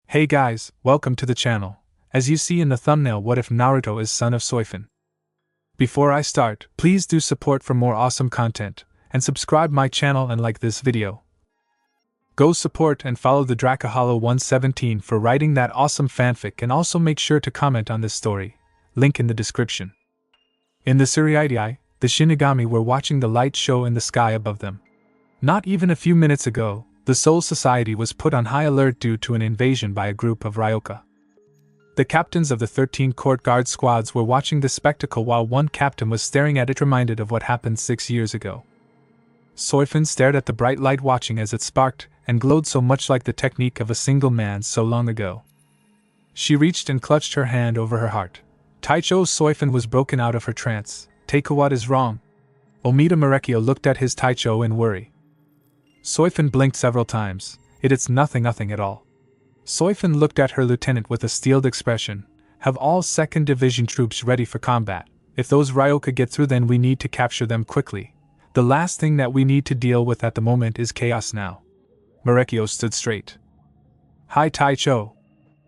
Hey guys, welcome to the channel. As you see in the thumbnail, what if Naruto is son of Soyan? Before I start, please do support for more awesome content, and subscribe my channel and like this video. Go support and follow the Drakaholo117 for writing that awesome fanfic, and also make sure to comment on this story, link in the description. In the Reunite, the shinigami were watching the light show in the sky above them. Not even a few minutes ago, the Soul Society was put on high alert due to an invasion by a group of Ryoka. The captains of the 13 court guard squads were watching the spectacle while one captain was staring at it, reminded of what happened 6 years ago. Soyan stared at the bright light, watching as it sparked and glowed so much like the technique of a single man so long ago. She reached and clutched her hand over her heart. Taicho Soyan was broken out of her trance. Take what is wrong? Omida Marekio looked at his Taicho in worry. Soyan blinked several times. It's nothing at all. Soyan looked at her lieutenant with a steeled expression. Have all 2nd Division troops ready for combat. If those Ryoka get through, then we need to capture them quickly. The last thing that we need to deal with at the moment is chaos now. Marekio stood straight. Hi Taicho.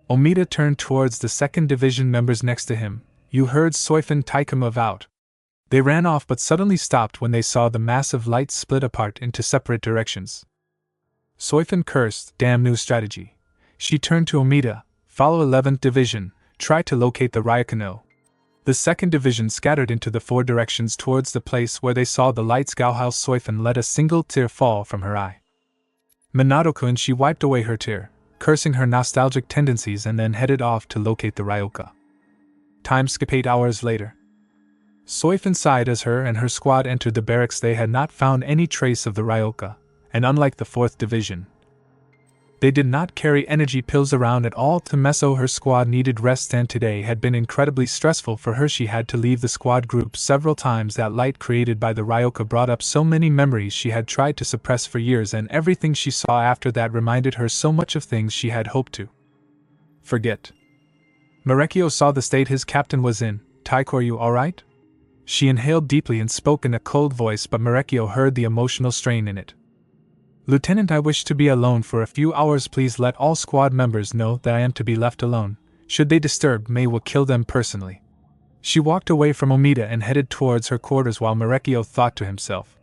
Omida turned towards the 2nd Division members next to him. You heard Soyan take him out. They ran off but suddenly stopped when they saw the massive light split apart into separate directions. Soyan cursed, damn new strategy. She turned to Omida, follow 11th Division, try to locate the Ryokano. The 2nd Division scattered into the 4 directions towards the place where they saw the lights. Gauhao Soyan let a single tear fall from her eye. Minato-kun, she wiped away her tear, cursing her nostalgic tendencies, and then headed off to locate the Ryoka. Time skip 8 hours later. Soyan sighed as her and her squad entered the barracks. They had not found any trace of the Ryoka, and unlike the 4th Division, they did not carry energy pills around at all. Temeso, her squad needed rest, and today had been incredibly stressful for her. She had to leave the squad group several times. That light created by the Ryoka brought up so many memories she had tried to suppress for years, and everything she saw after that reminded her so much of things she had hoped to forget. Marekio saw the state his captain was in. Taiko, are you alright? She inhaled deeply and spoke in a cold voice, but Marekio heard the emotional strain in it. Lieutenant, I wish to be alone for a few hours. Please let all squad members know that I am to be left alone. Should they disturb me, will kill them personally. She walked away from Omida and headed towards her quarters while Marekio thought to himself.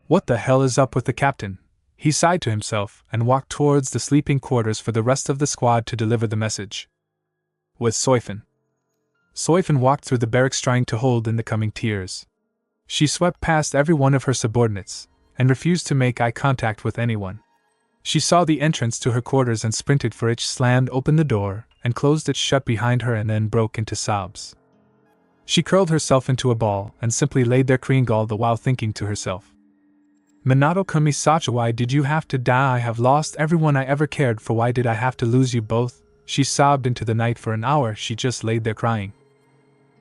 What the hell is up with the captain? He sighed to himself and walked towards the sleeping quarters for the rest of the squad to deliver the message. With Soyan. Soyan walked through the barracks trying to hold in the coming tears. She swept past every one of her subordinates, and refused to make eye contact with anyone. She saw the entrance to her quarters and sprinted for it, slammed open the door, and closed it shut behind her, and then broke into sobs. She curled herself into a ball, and simply laid there crying all the while, thinking to herself. Minato Kumisachi, why did you have to die? I have lost everyone I ever cared for. Why did I have to lose you both? She sobbed into the night. For an hour she just laid there crying.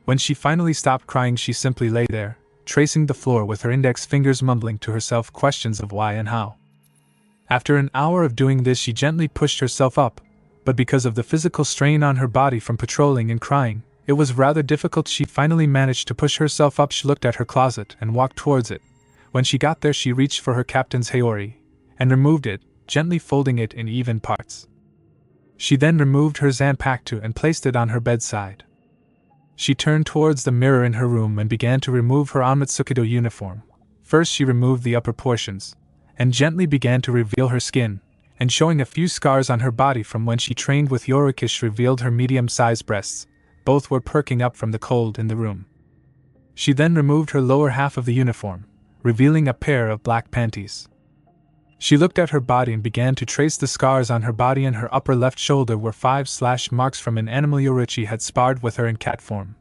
When she finally stopped crying, she simply lay there, tracing the floor with her index fingers, mumbling to herself questions of why and how. After an hour of doing this, she gently pushed herself up, but because of the physical strain on her body from patrolling and crying, it was rather difficult. She finally managed to push herself up. She looked at her closet and walked towards it. When she got there, she reached for her captain's haori and removed it, gently folding it in even parts. She then removed her zanpakuto and placed it on her bedside. She turned towards the mirror in her room and began to remove her Amatsukido uniform. First she removed the upper portions, and gently began to reveal her skin, and showing a few scars on her body from when she trained with Yorikish revealed her medium-sized breasts. Both were perking up from the cold in the room. She then removed her lower half of the uniform, revealing a pair of black panties. She looked at her body and began to trace the scars on her body, and her upper left shoulder were 5 slash marks from an animal Yorichi had sparred with her in cat form.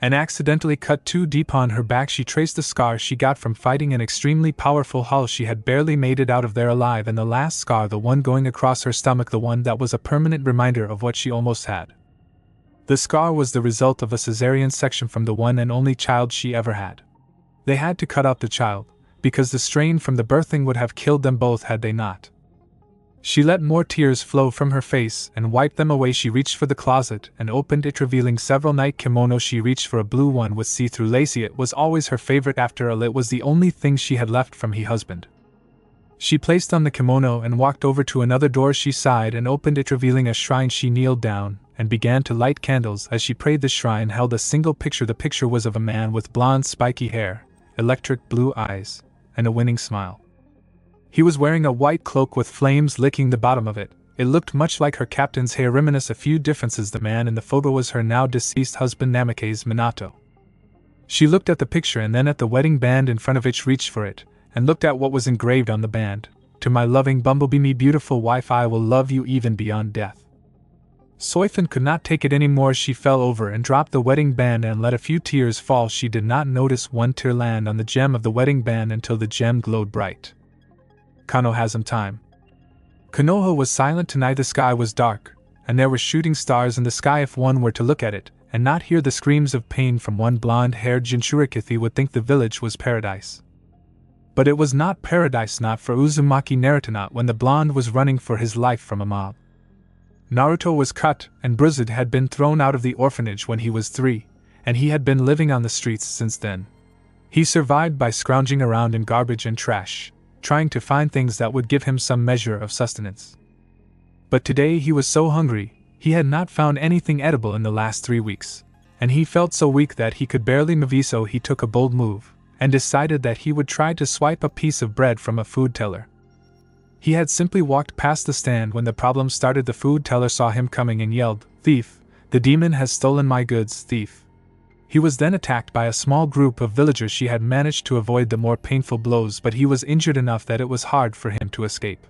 And accidentally cut too deep on her back. She traced the scar she got from fighting an extremely powerful hull. She had barely made it out of there alive, and the last scar, the one going across her stomach, the one that was a permanent reminder of what she almost had. The scar was the result of a cesarean section from the one and only child she ever had. They had to cut out the child, because the strain from the birthing would have killed them both had they not. She let more tears flow from her face and wiped them away. She reached for the closet and opened it, revealing several night kimonos. She reached for a blue one with see-through lacy. It was always her favorite. After all, it was the only thing she had left from her husband. She placed on the kimono and walked over to another door. She sighed and opened it, revealing a shrine. She kneeled down and began to light candles. As she prayed, the shrine held a single picture. The picture was of a man with blonde spiky hair, electric blue eyes, and a winning smile. He was wearing a white cloak with flames licking the bottom of it. It looked much like her captain's hair, reminiscent a few differences. The man in the photo was her now deceased husband Namake's Minato. She looked at the picture and then at the wedding band in front of it. She reached for it and looked at what was engraved on the band. To my loving Bumblebee, me beautiful wife, I will love you even beyond death. Soifin could not take it anymore. She fell over and dropped the wedding band and let a few tears fall. She did not notice one tear land on the gem of the wedding band until the gem glowed bright. Konoha has some time. Konoha was silent tonight. The sky was dark, and there were shooting stars in the sky. If one were to look at it and not hear the screams of pain from one blonde-haired Jinchuriki, he would think the village was paradise. But it was not paradise, not for Uzumaki Naruto, not when the blonde was running for his life from a mob. Naruto was cut and bruised, had been thrown out of the orphanage when he was 3, and he had been living on the streets since then. He survived by scrounging around in garbage and trash, trying to find things that would give him some measure of sustenance. But today he was so hungry, he had not found anything edible in the last 3 weeks, and he felt so weak that he could barely move. So he took a bold move and decided that he would try to swipe a piece of bread from a food teller. He had simply walked past the stand when the problem started. The food teller saw him coming and yelled, "Thief! The demon has stolen my goods, thief!" He was then attacked by a small group of villagers. She had managed to avoid the more painful blows, but he was injured enough that it was hard for him to escape.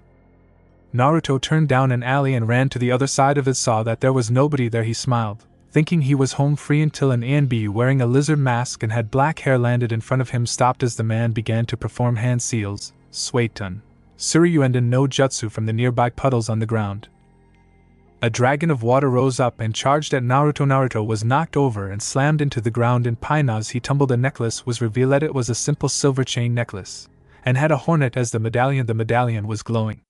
Naruto turned down an alley and ran to the other side of it. Saw that there was nobody there. He smiled, thinking he was home free, until an ANB wearing a lizard mask and had black hair landed in front of him, stopped as the man began to perform hand seals, Suiton, Suryuenden no Jutsu from the nearby puddles on the ground. A dragon of water rose up and charged at Naruto. Naruto was knocked over and slammed into the ground in pain. As he tumbled, a necklace was revealed. It was a simple silver chain necklace, and had a hornet as the medallion. The medallion was glowing.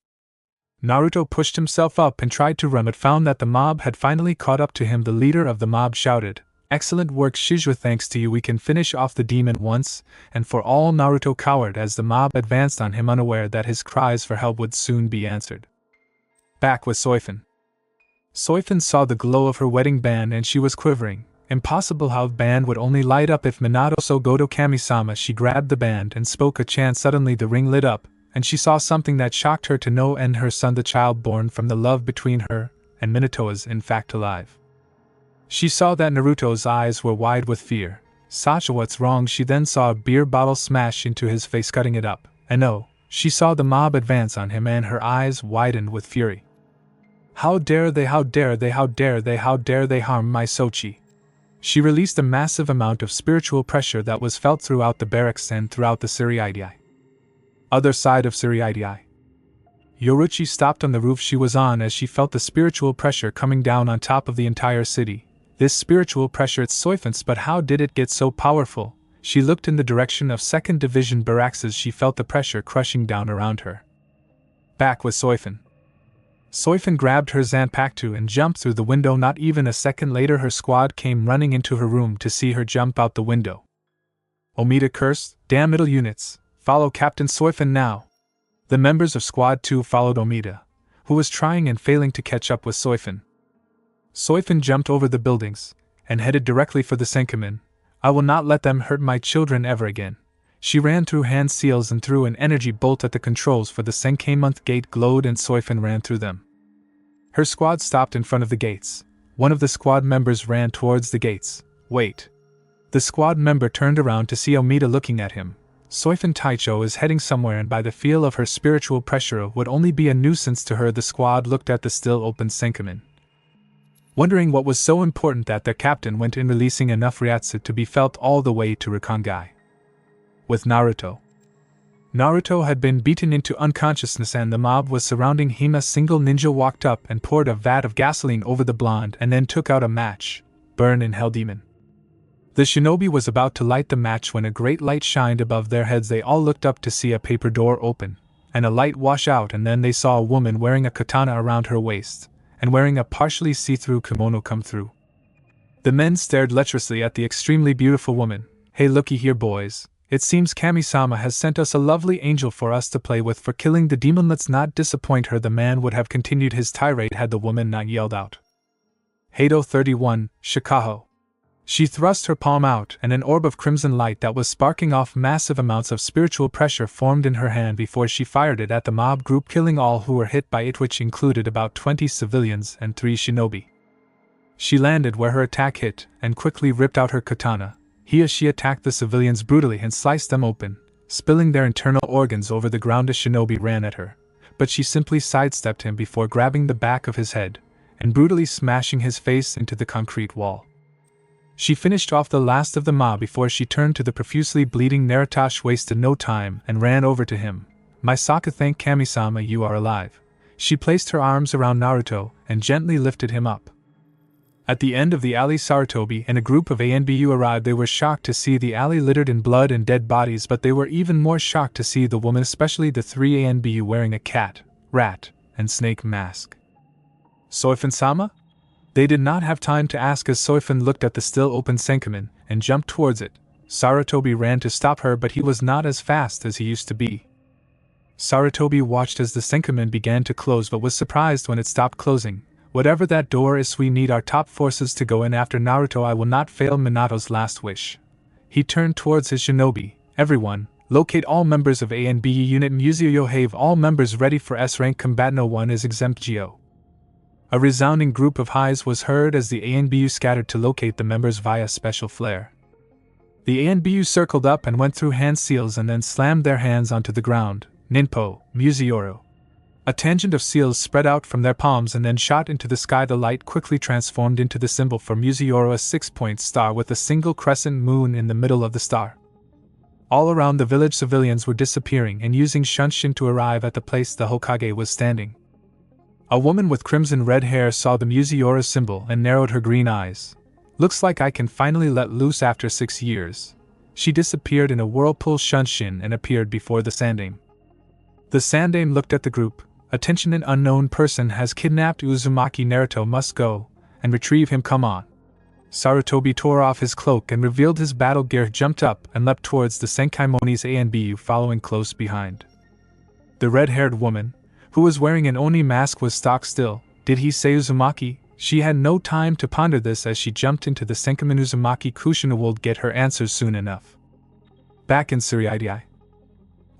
Naruto pushed himself up and tried to run, but found that the mob had finally caught up to him. The leader of the mob shouted, "Excellent work, Shizue, thanks to you we can finish off the demon once and for all." Naruto cowered as the mob advanced on him, unaware that his cries for help would soon be answered. Back with Soifin. Soifin saw the glow of her wedding band and she was quivering. Impossible how the band would only light up if Minato so Goto Kami-sama. She grabbed the band and spoke a chant. Suddenly the ring lit up, and she saw something that shocked her to no end. Her son, the child born from the love between her and Minato, is in fact alive. She saw that Naruto's eyes were wide with fear. "Sasha, what's wrong?" She then saw a beer bottle smash into his face, cutting it up, and she saw the mob advance on him and her eyes widened with fury. "How dare they, how dare they, how dare they, how dare they harm my Sochi!" She released a massive amount of spiritual pressure that was felt throughout the barracks and throughout the Suriidai. Other side of Suriidai. Yoruchi stopped on the roof she was on as she felt the spiritual pressure coming down on top of the entire city. This spiritual pressure, it's Soifin's, but how did it get so powerful? She looked in the direction of 2nd Division barracks as she felt the pressure crushing down around her. Back with Soifin. Soifin grabbed her Zanpakuto and jumped through the window. Not even a second later, her squad came running into her room to see her jump out the window. Omida cursed, "Damn middle units, follow Captain Soifin now." The members of Squad 2 followed Omida, who was trying and failing to catch up with Soifin. Soifin jumped over the buildings and headed directly for the Senkamen. "I will not let them hurt my children ever again." She ran through hand seals and threw an energy bolt at the controls for the Senkamonth gate glowed and Soifin ran through them. Her squad stopped in front of the gates. One of the squad members ran towards the gates. "Wait." The squad member turned around to see Omida looking at him. Soifin Taicho is heading somewhere, and by the feel of her spiritual pressure would only be a nuisance to her. The squad looked at the still open Senkamen, wondering what was so important that their captain went in, releasing enough Ryatsu to be felt all the way to Rakangai. With Naruto. Naruto had been beaten into unconsciousness and the mob was surrounding him. A single ninja walked up and poured a vat of gasoline over the blonde and then took out a match. "Burn in hell, demon." The shinobi was about to light the match when a great light shined above their heads. They all looked up to see a paper door open and a light wash out, and then they saw a woman wearing a katana around her waist and wearing a partially see-through kimono come through. The men stared lecherously at the extremely beautiful woman. "Hey, looky here, boys. It seems Kami-sama has sent us a lovely angel for us to play with for killing the demon. Let's not disappoint her. The man would have continued his tirade had the woman not yelled out. Hado 31, Shikaho. She thrust her palm out, and an orb of crimson light that was sparking off massive amounts of spiritual pressure formed in her hand before she fired it at the mob group, killing all who were hit by it, which included about 20 civilians and 3 shinobi. She landed where her attack hit, and quickly ripped out her katana. She attacked the civilians brutally and sliced them open, spilling their internal organs over the ground. A shinobi ran at her, but she simply sidestepped him before grabbing the back of his head and brutally smashing his face into the concrete wall. She finished off the last of the mob before she turned to the profusely bleeding Naruto, wasted no time, and ran over to him. "Misaka, thank Kami-sama you are alive." She placed her arms around Naruto and gently lifted him up. At the end of the alley, Sarutobi and a group of ANBU arrived. They were shocked to see the alley littered in blood and dead bodies, but they were even more shocked to see the woman, especially the 3 ANBU wearing a cat, rat, and snake mask. "Soifun-sama?" They did not have time to ask as Soifun looked at the still open Senkamen and jumped towards it. Sarutobi ran to stop her, but he was not as fast as he used to be. Sarutobi watched as the Senkamen began to close but was surprised when it stopped closing. "Whatever that door is, we need our top forces to go in after Naruto. I will not fail Minato's last wish." He turned towards his shinobi. "Everyone, locate all members of A and B unit. Museo have all members ready for S-rank combat. No one is exempt. Geo." A resounding group of highs was heard as the ANBU scattered to locate the members via special flare. The ANBU circled up and went through hand seals and then slammed their hands onto the ground. "Ninpo, Museoro." A tangent of seals spread out from their palms and then shot into the sky. The light quickly transformed into the symbol for Museoro, a 6-point star with a single crescent moon in the middle of the star. All around the village, civilians were disappearing and using Shunshin to arrive at the place the Hokage was standing. A woman with crimson red hair saw the Museora symbol and narrowed her green eyes. "Looks like I can finally let loose after 6 years." She disappeared in a whirlpool Shunshin and appeared before the Sandame. The Sandame looked at the group. "Attention, an unknown person has kidnapped Uzumaki. Naruto must go and retrieve him. Come on." Sarutobi tore off his cloak and revealed his battle gear, jumped up and leapt towards the Senkaimoni's ANBU, following close behind. The red-haired woman, who was wearing an Oni mask, was stock still. Did he say Uzumaki? She had no time to ponder this as she jumped into the Senkamen. "Uzumaki Kushina will get her answers soon enough." Back in Suriidai.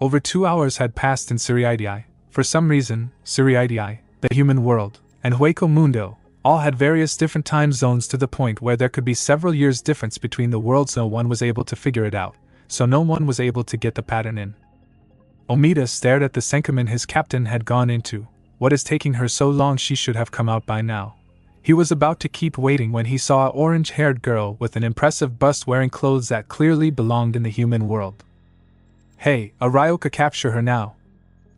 Over 2 hours had passed in Suriidai. For some reason, Suriidai, the human world, and Hueco Mundo all had various different time zones to the point where there could be several years difference between the worlds. No one was able to figure it out, so no one was able to get the pattern in. Omida stared at the Senkamen his captain had gone into. "What is taking her so long? She should have come out by now." He was about to keep waiting when he saw an orange-haired girl with an impressive bust wearing clothes that clearly belonged in the human world. "Hey, Arioka, capture her now."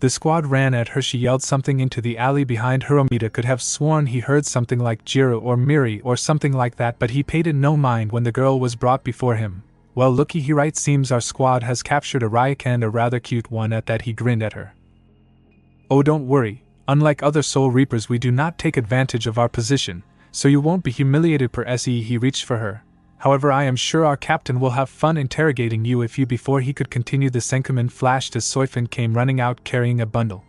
The squad ran at her. She yelled something into the alley behind her. Omida could have sworn he heard something like Jiro or Miri or something like that, but he paid it no mind when the girl was brought before him. "Well, looky here, right, seems our squad has captured Arioka, and a rather cute one at that." He grinned at her. "Oh, don't worry, unlike other Soul Reapers we do not take advantage of our position, so you won't be humiliated per se." He reached for her. "However, I am sure our captain will have fun interrogating you if you..." Before he could continue, the Senkamen flashed as Soifun came running out carrying a bundle.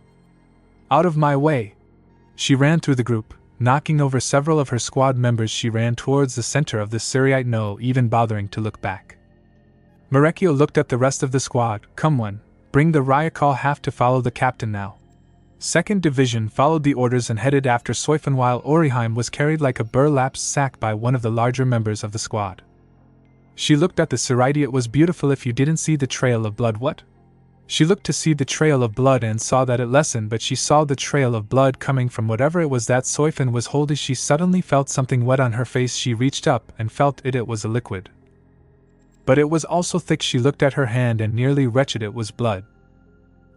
"Out of my way!" She ran through the group, knocking over several of her squad members. She ran towards the center of the Suriite, no even bothering to look back. Marekio looked at the rest of the squad. "Come one, bring the Ryukal, have to follow the captain now." 2nd Division followed the orders and headed after Soifun, while Oriheim was carried like a burlap sack by one of the larger members of the squad. She looked at the Suriite. "It was beautiful. If you didn't see the trail of blood." "What?" She looked to see the trail of blood and saw that it lessened, but she saw the trail of blood coming from whatever it was that Soifun was holding. She suddenly felt something wet on her face. She reached up and felt it. It was a liquid. But it was also thick. She looked at her hand and nearly wretched. It was blood.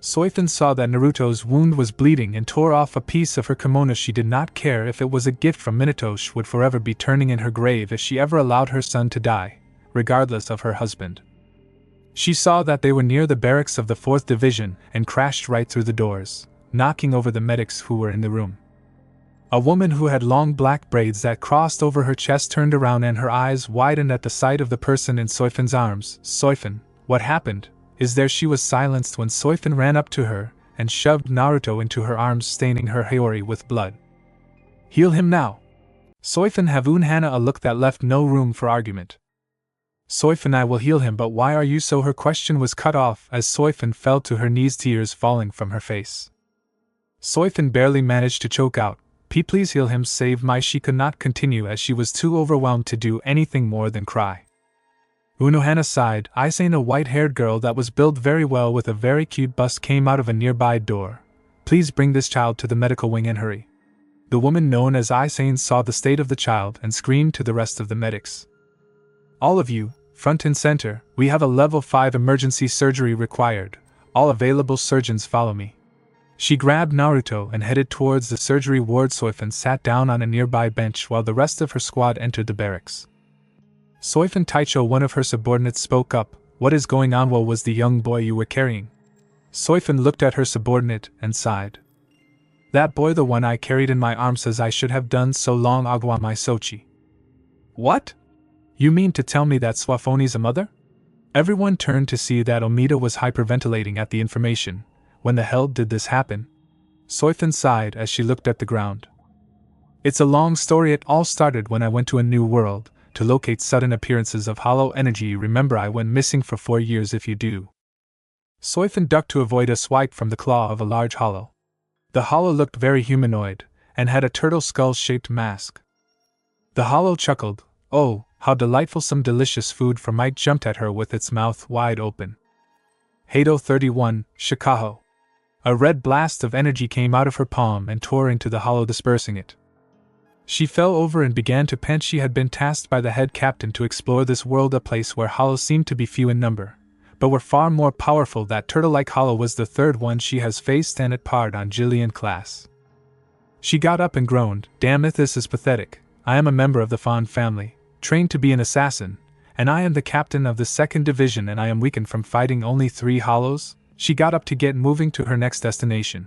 Soifun saw that Naruto's wound was bleeding and tore off a piece of her kimono. She did not care if it was a gift from Minato. She would forever be turning in her grave if she ever allowed her son to die, regardless of her husband. She saw that they were near the barracks of the 4th Division and crashed right through the doors, knocking over the medics who were in the room. A woman who had long black braids that crossed over her chest turned around and her eyes widened at the sight of the person in Soifun's arms. "Soifun, What happened is there she was silenced when Soifin ran up to her and shoved Naruto into her arms, staining her Haori with blood. Heal him now! Soifin Havun Hana a look that left no room for argument. Soifin, I will heal him, but why are you so? Her question was cut off as Soifin fell to her knees, tears falling from her face. Soifin barely managed to choke out, Please heal him, save my. She could not continue as she was too overwhelmed to do anything more than cry. Unohana sighed. Isain, a white-haired girl that was built very well with a very cute bust, came out of a nearby door. Please bring this child to the medical wing and hurry. The woman known as Isain saw the state of the child and screamed to the rest of the medics. All of you, front and center, we have a level 5 emergency surgery required. All available surgeons follow me. She grabbed Naruto and headed towards the surgery ward. Soifin sat down on a nearby bench while the rest of her squad entered the barracks. Soifin Taicho, one of her subordinates, spoke up. What is going on? What was the young boy you were carrying? Soifin looked at her subordinate and sighed. That boy, the one I carried in my arms, as I should have done so long ago, my Sochi. What? You mean to tell me that Swafoni's a mother? Everyone turned to see that Omida was hyperventilating at the information. When the hell did this happen? Soifin sighed as she looked at the ground. It's a long story. It all started when I went to a new world to locate sudden appearances of hollow energy. Remember, I went missing for 4 years, if you do. Soifin ducked to avoid a swipe from the claw of a large hollow. The hollow looked very humanoid and had a turtle skull-shaped mask. The hollow chuckled. Oh, how delightful! Some delicious food for Mike jumped at her with its mouth wide open. Hado 31, Shikaho. A red blast of energy came out of her palm and tore into the hollow, dispersing it. She fell over and began to pant. She had been tasked by the head captain to explore this world, a place where hollows seemed to be few in number, but were far more powerful. That turtle-like hollow was the third one she has faced, and it parred on Jillian class. She got up and groaned. Damn it, this is pathetic. I am a member of the Fawn family, trained to be an assassin, and I am the captain of the 2nd Division, and I am weakened from fighting only 3 hollows? She got up to get moving to her next destination.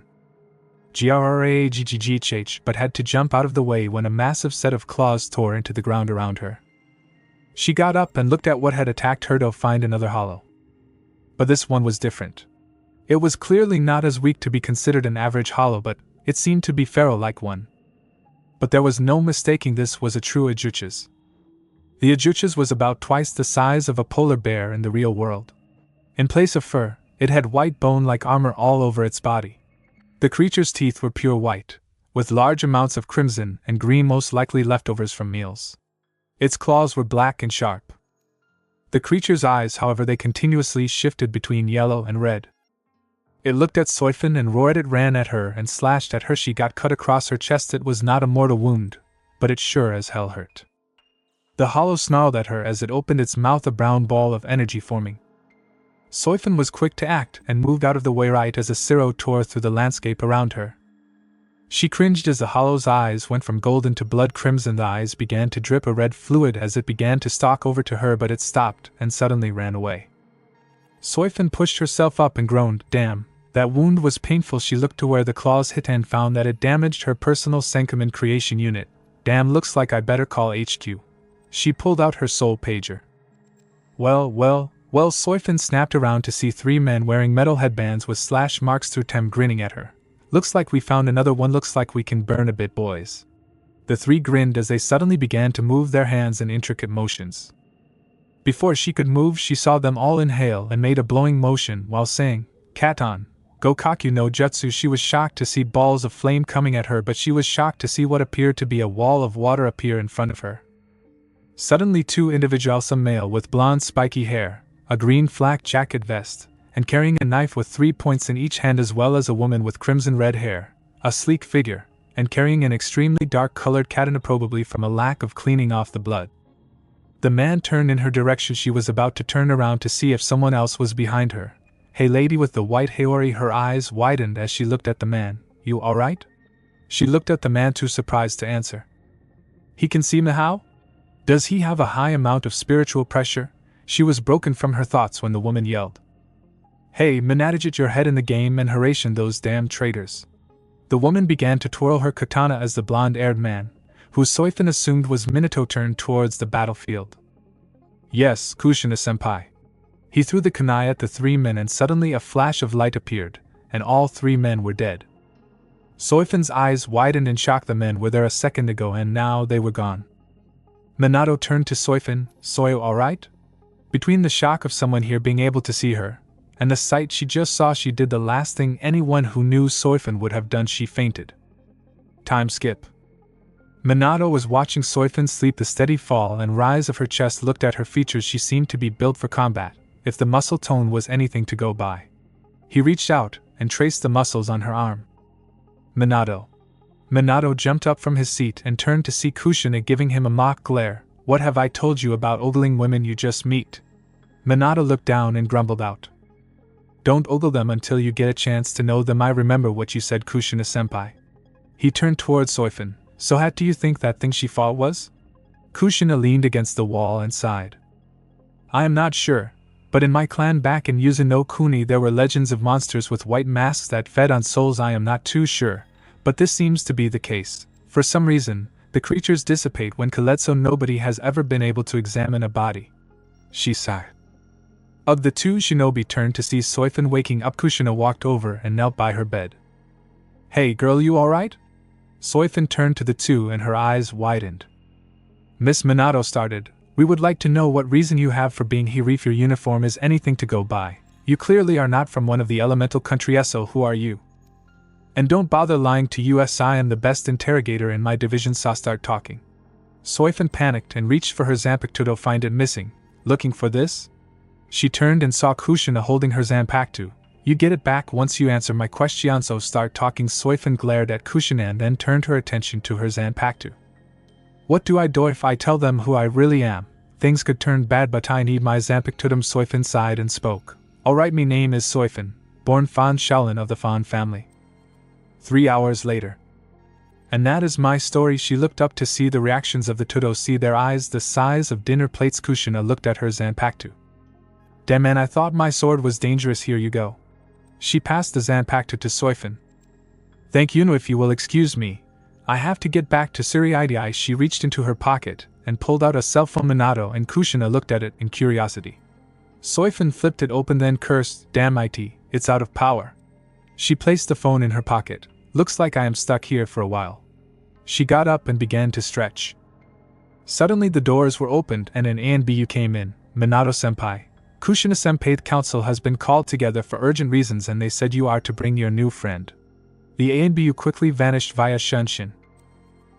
GRRAGGGH, but had to jump out of the way when a massive set of claws tore into the ground around her. She got up and looked at what had attacked her to find another hollow. But this one was different. It was clearly not as weak to be considered an average hollow, but it seemed to be feral-like one. But there was no mistaking, this was a true Ajuchas. The Ajuchas was about twice the size of a polar bear in the real world. In place of fur, it had white bone-like armor all over its body. The creature's teeth were pure white, with large amounts of crimson and green, most likely leftovers from meals. Its claws were black and sharp. The creature's eyes, however, they continuously shifted between yellow and red. It looked at Soifin and roared. It ran at her and slashed at her. She got cut across her chest. It was not a mortal wound, but it sure as hell hurt. The hollow snarled at her as it opened its mouth, a brown ball of energy forming. Soifin was quick to act and moved out of the way right as a Siro tore through the landscape around her. She cringed as the hollow's eyes went from golden to blood crimson. The eyes began to drip a red fluid as it began to stalk over to her, but it stopped and suddenly ran away. Soifin pushed herself up and groaned. Damn, that wound was painful. She looked to where the claws hit and found that it damaged her personal Senkaman creation unit. Damn, looks like I better call HQ. She pulled out her soul pager. Well, Soifin snapped around to see 3 men wearing metal headbands with slash marks through them grinning at her. Looks like we found another one. Looks like we can burn a bit, boys. The 3 grinned as they suddenly began to move their hands in intricate motions. Before she could move, she saw them all inhale and made a blowing motion while saying, Katon, Gokaku no Jutsu. She was shocked to see balls of flame coming at her, but she was shocked to see what appeared to be a wall of water appear in front of her. Suddenly 2 individuals, a male with blonde spiky hair, a green flak jacket vest, and carrying a knife with 3 points in each hand, as well as a woman with crimson-red hair, a sleek figure, and carrying an extremely dark-colored katana, probably from a lack of cleaning off the blood. The man turned in her direction. She was about to turn around to see if someone else was behind her. Hey, lady with the white haori. Her eyes widened as she looked at the man. You alright? She looked at the man, too surprised to answer. He can see me how? Does he have a high amount of spiritual pressure? She was broken from her thoughts when the woman yelled. Hey, manage your head in the game and Haration those damn traitors. The woman began to twirl her katana as the blonde-haired man, who Soifin assumed was Minato, turned towards the battlefield. Yes, Kushina-senpai. He threw the kunai at the three men and suddenly a flash of light appeared, and all three men were dead. Soifan's eyes widened in shock. The men were there a second ago and now they were gone. Minato turned to Soifan. "Soyo alright?" Between the shock of someone here being able to see her, and the sight she just saw, she did the last thing anyone who knew Soifan would have done. She fainted. Time skip. Minato was watching Soifan sleep. The steady fall and rise of her chest looked at her features. She seemed to be built for combat, if the muscle tone was anything to go by. He reached out and traced the muscles on her arm. Minato. Minato jumped up from his seat and turned to see Kushina giving him a mock glare. "What have I told you about ogling women you just meet?" Minato looked down and grumbled out. "Don't ogle them until you get a chance to know them. I remember what you said, Kushina-senpai." He turned towards Soifan. "So how do you think that thing she fought was?" Kushina leaned against the wall and sighed. "I am not sure, but in my clan back in Yuzuno Kuni there were legends of monsters with white masks that fed on souls. I am not too sure, but this seems to be the case. For some reason, the creatures dissipate when killed, so nobody has ever been able to examine a body." She sighed. Of the two, Shinobi turned to see Soifan waking up. Kushina walked over and knelt by her bed. "Hey girl, you alright?" Soifan turned to the two and her eyes widened. "Miss Minato started, we would like to know what reason you have for being here. If your uniform is anything to go by, you clearly are not from one of the elemental countries, so who are you? And don't bother lying to us. I am the best interrogator in my division, so start talking." Soifan panicked and reached for her Zanpakuto to find it missing. "Looking for this?" She turned and saw Kushina holding her Zanpakuto. "You get it back once you answer my question, so start talking." Soifan glared at Kushina and then turned her attention to her Zanpakuto. "What do I do if I tell them who I really am? Things could turn bad, but I need my Zanpakuto." Soifan sighed and spoke. "Alright, me name is Soifan, born Fan Shaolin of the Fan family." 3 hours later. "And that is my story." She looked up to see the reactions of the Todo, see their eyes the size of dinner plates. Kushina looked at her Zanpakuto. "Damn man, I thought my sword was dangerous. Here you go." She passed the Zanpakuto to Soifan. "Thank you. If you will excuse me, I have to get back to Suriidai." She reached into her pocket and pulled out a cell phone. Minato and Kushina looked at it in curiosity. Soifan flipped it open then cursed, "Damn it, it's out of power." She placed the phone in her pocket. "Looks like I am stuck here for a while." She got up and began to stretch. Suddenly the doors were opened and an ANBU came in. "Minato-senpai, Kushina-senpai, the council has been called together for urgent reasons and they said you are to bring your new friend." The ANBU quickly vanished via Shunshin.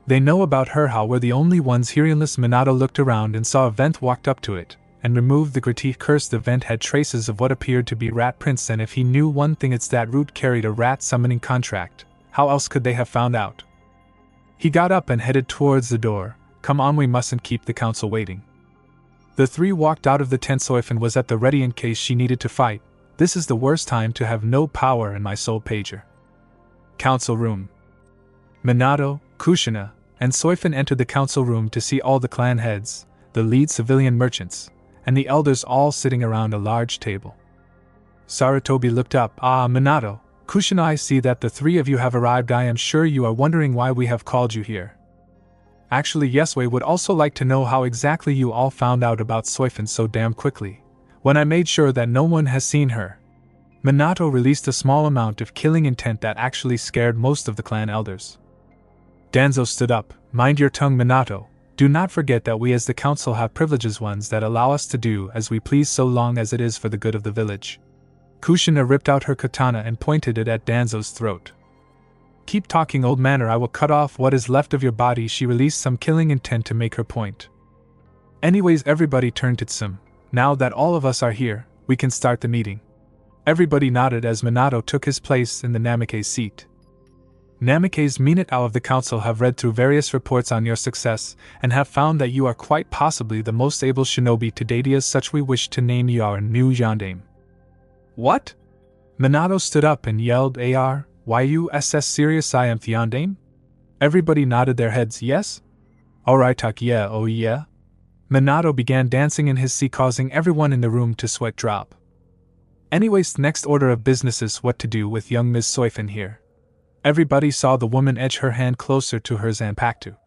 "They know about her. How we're the only ones here?" Unless Minato looked around and saw a vent, walked up to it and removed the critique curse. The vent had traces of what appeared to be rat prints, and if he knew one thing, it's that Root carried a rat summoning contract. How else could they have found out? He got up and headed towards the door. "Come on, we mustn't keep the council waiting." The three walked out of the tent. Soifan was at the ready in case she needed to fight. "This is the worst time to have no power in my soul pager." Council room. Minato, Kushina, and Soifan entered the council room to see all the clan heads, the lead civilian merchants, and the elders all sitting around a large table. Sarutobi looked up. "Ah, Minato, Kushina, I see that the three of you have arrived. I am sure you are wondering why we have called you here." "Actually, yes, we would also like to know how exactly you all found out about Soifan so damn quickly, when I made sure that no one has seen her." Minato released a small amount of killing intent that actually scared most of the clan elders. Danzo stood up. "Mind your tongue, Minato. Do not forget that we as the council have privileges, ones that allow us to do as we please so long as it is for the good of the village." Kushina ripped out her katana and pointed it at Danzo's throat. "Keep talking, old man, or I will cut off what is left of your body." She released some killing intent to make her point. "Anyways, everybody turned to Tsum. Now that all of us are here, we can start the meeting." Everybody nodded as Minato took his place in the Namike's seat. "Namike's minute out of the council have read through various reports on your success, and have found that you are quite possibly the most able shinobi to date. As such, we wish to name you our new yondaime." "What?" Minato stood up and yelled, "Why you serious? I am the yondaime?" Everybody nodded their heads. "Yes?" "Alright, talk, yeah, oh yeah." Minato began dancing in his seat, causing everyone in the room to sweat drop. "Anyways, next order of business is what to do with young Ms. Soifan here." Everybody saw the woman edge her hand closer to her Zanpakuto.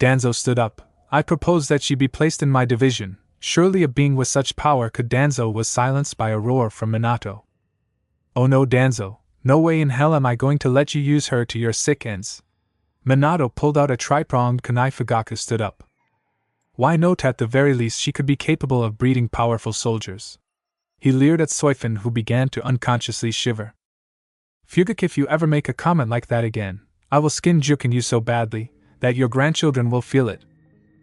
Danzo stood up. "I propose that she be placed in my division, Surely a being with such power could. Danzo was silenced by a roar from Minato. Oh no, Danzo, no way in hell am I going to let you use her to your sick ends. Minato pulled out a tri-pronged kunai. Fugaku stood up. Why not? At the very least she could be capable of breeding powerful soldiers. He leered at Soifin, who began to unconsciously shiver. Fugaku, if you ever make a comment like that again, I will skin juken you so badly that your grandchildren will feel it.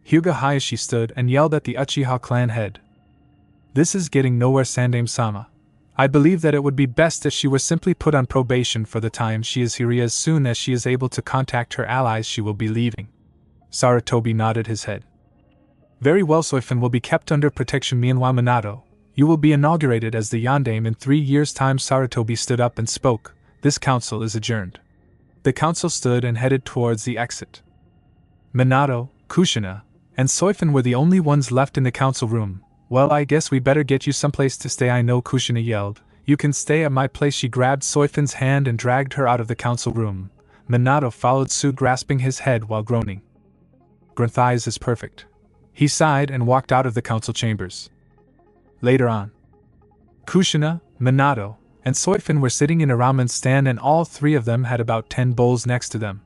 Hyuga Hayashi stood and yelled at the Uchiha clan head. This is getting nowhere, Sandaime-sama. I believe that it would be best if she were simply put on probation for the time she is here. As soon as she is able to contact her allies she will be leaving. Sarutobi nodded his head. Very well, Soifin will be kept under protection. Meanwhile, Minato, you will be inaugurated as the Yondaime in 3 years' time. Sarutobi stood up and spoke. This council is adjourned. The council stood and headed towards the exit. Minato, Kushina, and Soifin were the only ones left in the council room. Well, I guess we better get you someplace to stay. I know, Kushina yelled. You can stay at my place. She grabbed Soifin's hand and dragged her out of the council room. Minato followed suit, grasping his head while groaning. Granthias is perfect. He sighed and walked out of the council chambers. Later on, Kushina, Minato, and Soifin were sitting in a ramen stand, and all three of them had about 10 bowls next to them.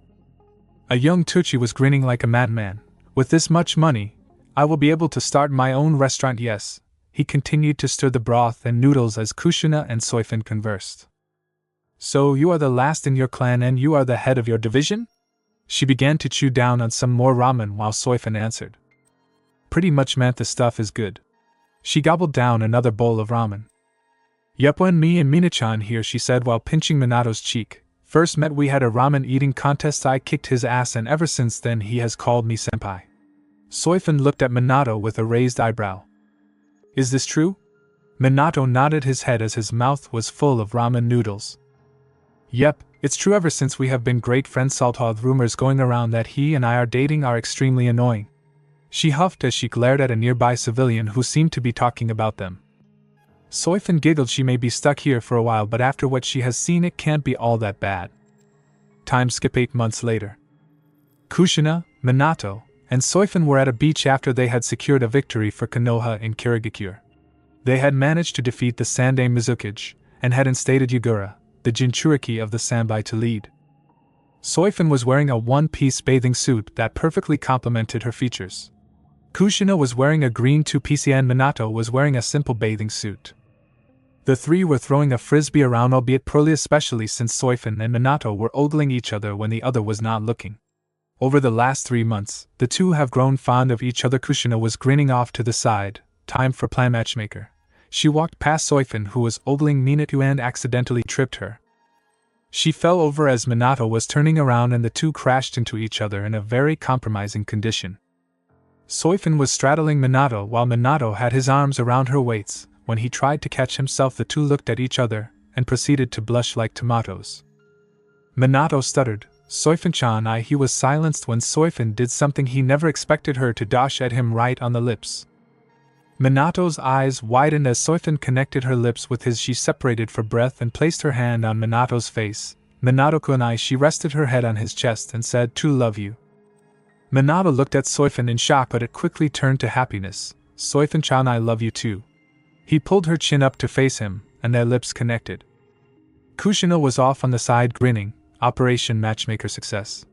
A young Tucci was grinning like a madman. With this much money, I will be able to start my own restaurant. Yes, he continued to stir the broth and noodles as Kushina and Soifin conversed. So you are the last in your clan and you are the head of your division? She began to chew down on some more ramen while Soifin answered. Pretty much, meant the stuff is good. She gobbled down another bowl of ramen. Yup, when me and Mina-chan here, she said while pinching Minato's cheek. First met we had a ramen eating contest. I kicked his ass and ever since then he has called me senpai. Soifin looked at Minato with a raised eyebrow. Is this true? Minato nodded his head as his mouth was full of ramen noodles. Yep, it's true. Ever since we have been great friends. Saltod, rumors going around that he and I are dating are extremely annoying. She huffed as she glared at a nearby civilian who seemed to be talking about them. Soifin giggled. She may be stuck here for a while, but after what she has seen it can't be all that bad. Time skip 8 months later. Kushina, Minato, and Soifin were at a beach after they had secured a victory for Konoha in Kirigakure. They had managed to defeat the Sandaime Mizukage, and had instated Yugura, the Jinchuriki of the Sanbai, to lead. Soifin was wearing a one-piece bathing suit that perfectly complemented her features. Kushina was wearing a green two-piece and Minato was wearing a simple bathing suit. The three were throwing a frisbee around, albeit poorly, especially since Soifin and Minato were ogling each other when the other was not looking. Over the last 3 months, the two have grown fond of each other. Kushina was grinning off to the side. Time for plan, matchmaker. She walked past Soifin, who was ogling Minato, and accidentally tripped her. She fell over as Minato was turning around and the two crashed into each other in a very compromising condition. Soifin was straddling Minato while Minato had his arms around her waist. When he tried to catch himself, the two looked at each other and proceeded to blush like tomatoes. Minato stuttered, Soifin-chan. He was silenced when Soifin did something he never expected her to, dash at him right on the lips. Minato's eyes widened as Soifin connected her lips with his. She separated for breath and placed her hand on Minato's face. Minato-kun. She rested her head on his chest and said, "To love you." Minato looked at Soifin in shock, but it quickly turned to happiness. Soifin-chan, I love you too. He pulled her chin up to face him, and their lips connected. Kushina was off on the side grinning. Operation Matchmaker success.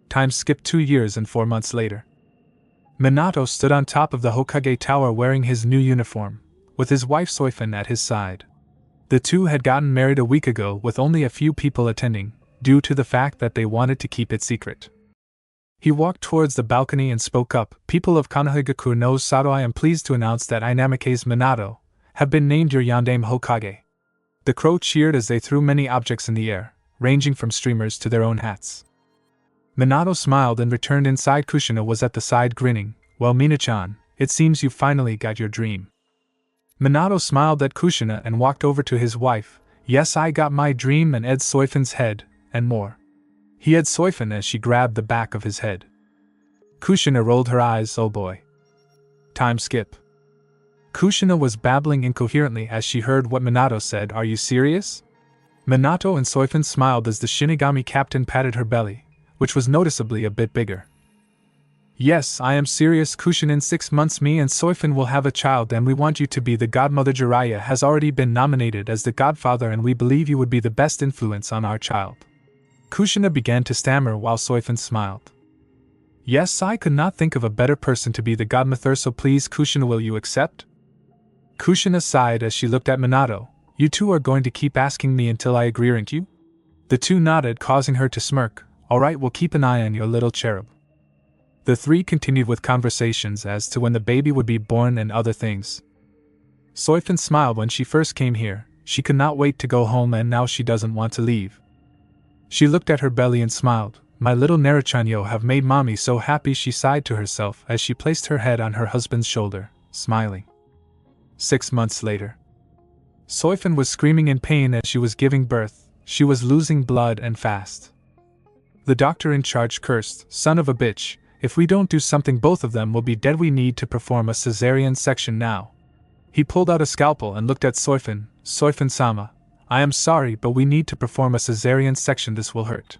Time skipped 2 years and 4 months later. Minato stood on top of the Hokage Tower wearing his new uniform, with his wife Soifin at his side. The two had gotten married a week ago with only a few people attending, due to the fact that they wanted to keep it secret. He walked towards the balcony and spoke up. People of Konohagakure no Sato, I am pleased to announce that Inamikaze Minato have been named your Yondaime Hokage. The crow cheered as they threw many objects in the air, ranging from streamers to their own hats. Minato smiled and returned inside. Kushina was at the side grinning. Well, Mina-chan, it seems you finally got your dream. Minato smiled at Kushina and walked over to his wife. Yes, I got my dream, and Ed Soifin's head, and more. He had Soifin as she grabbed the back of his head. Kushina rolled her eyes. Oh boy. Time skip. Kushina was babbling incoherently as she heard what Minato said. Are you serious? Minato and Soifin smiled as the Shinigami captain patted her belly, which was noticeably a bit bigger. Yes, I am serious, Kushin. In 6 months me and Soifin will have a child and we want you to be the godmother. Jiraiya has already been nominated as the godfather and we believe you would be the best influence on our child. Kushina began to stammer while Soifin smiled. Yes, I could not think of a better person to be the godmother, so please Kushina, will you accept? Kushina sighed as she looked at Minato. You two are going to keep asking me until I agree, aren't you? The two nodded, causing her to smirk. Alright, we'll keep an eye on your little cherub. The three continued with conversations as to when the baby would be born and other things. Soifin smiled when she first came here. She could not wait to go home and now she doesn't want to leave. She looked at her belly and smiled. My little Naruchanyo have made mommy so happy, she sighed to herself as she placed her head on her husband's shoulder, smiling. 6 months later. Soifin was screaming in pain as she was giving birth. She was losing blood and fast. The doctor in charge cursed, son of a bitch, if we don't do something both of them will be dead. We need to perform a cesarean section now. He pulled out a scalpel and looked at Soifin. Soifin-sama, I am sorry but we need to perform a cesarean section, this will hurt.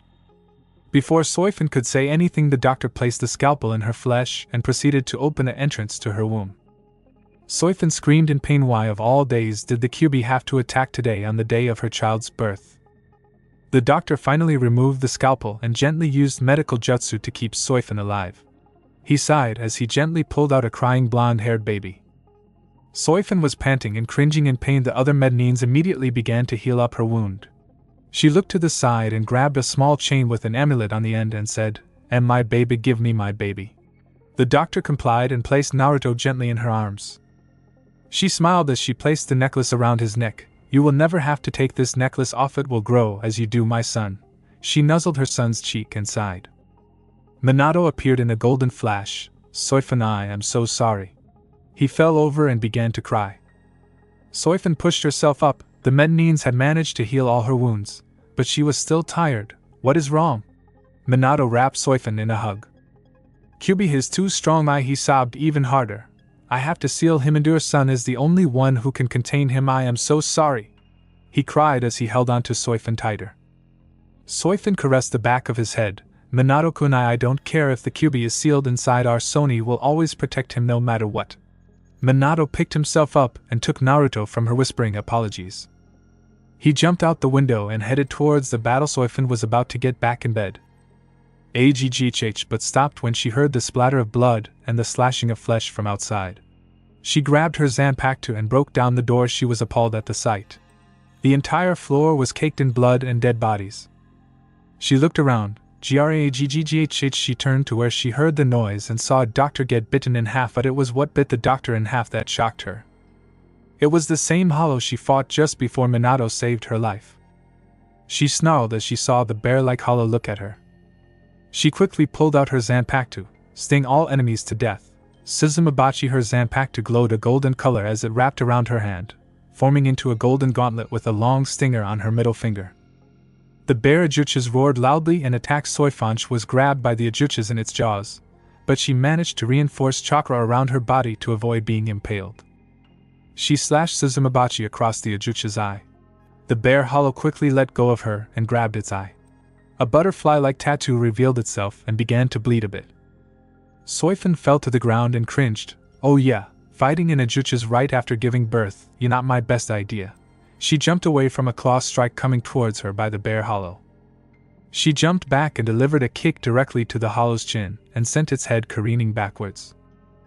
Before Soifin could say anything, the doctor placed the scalpel in her flesh and proceeded to open an entrance to her womb. Soifin screamed in pain. Why of all days did the Kyuubi have to attack today on the day of her child's birth? The doctor finally removed the scalpel and gently used medical jutsu to keep Soifin alive. He sighed as he gently pulled out a crying blonde-haired baby. Soifin was panting and cringing in pain. The other mednines immediately began to heal up her wound. She looked to the side and grabbed a small chain with an amulet on the end and said, "And my baby, give me my baby." The doctor complied and placed Naruto gently in her arms. She smiled as she placed the necklace around his neck. You will never have to take this necklace off, it will grow as you do, my son. She nuzzled her son's cheek and sighed. Minato appeared in a golden flash. Soifin, I am so sorry. He fell over and began to cry. Soifin pushed herself up. The mednines had managed to heal all her wounds, but she was still tired. What is wrong? Minato wrapped Soifin in a hug. Kyuubi is too strong, he sobbed even harder. I have to seal him, and your son is the only one who can contain him. I am so sorry. He cried as he held on to Soifin tighter. Soifin caressed the back of his head. Minato-kun, I don't care if the Kyuubi is sealed inside, our Sony will always protect him no matter what. Minato picked himself up and took Naruto from her, whispering apologies. He jumped out the window and headed towards the battle. Soifin was about to get back in bed. Aggh, but stopped when she heard the splatter of blood and the slashing of flesh from outside. She grabbed her Zanpakuto and broke down the door. She was appalled at the sight. The entire floor was caked in blood and dead bodies. She looked around. Graggh, she turned to where she heard the noise and saw a doctor get bitten in half, but it was what bit the doctor in half that shocked her. It was the same hollow she fought just before Minato saved her life. She snarled as she saw the bear-like hollow look at her. She quickly pulled out her Zanpakuto, sting all enemies to death. Suzumabachi, her Zanpakuto glowed a golden color as it wrapped around her hand, forming into a golden gauntlet with a long stinger on her middle finger. The bear Ajuchas roared loudly and attacked. Soifin was grabbed by the Ajuchas in its jaws, but she managed to reinforce chakra around her body to avoid being impaled. She slashed Suzumabachi across the Ajucha's eye. The bear hollow quickly let go of her and grabbed its eye. A butterfly-like tattoo revealed itself and began to bleed a bit. Soifin fell to the ground and cringed. Oh yeah, fighting in Ajuchas right after giving birth, not my best idea. She jumped away from a claw strike coming towards her by the bear hollow. She jumped back and delivered a kick directly to the hollow's chin and sent its head careening backwards.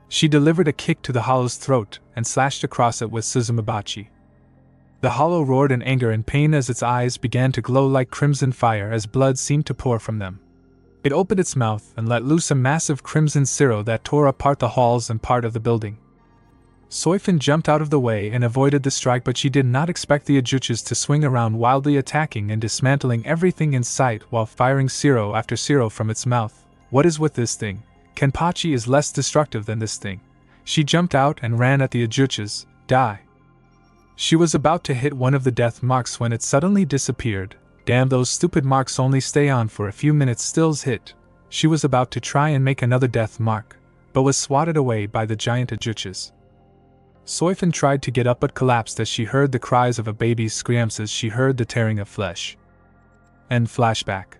She delivered a kick to the hollow's throat and slashed across it with Suzumabachi. The hollow roared in anger and pain as its eyes began to glow like crimson fire as blood seemed to pour from them. It opened its mouth and let loose a massive crimson siro that tore apart the halls and part of the building. Soifin jumped out of the way and avoided the strike, but she did not expect the Ajuchas to swing around, wildly attacking and dismantling everything in sight while firing siro after siro from its mouth. What is with this thing? Kenpachi is less destructive than this thing. She jumped out and ran at the Ajuchas. Die. She was about to hit one of the death marks when it suddenly disappeared. Damn, those stupid marks only stay on for a few minutes. Stills hit. She was about to try and make another death mark, but was swatted away by the giant Ajuchas. Soifin tried to get up but collapsed as she heard the cries of a baby's screams as she heard the tearing of flesh. End flashback.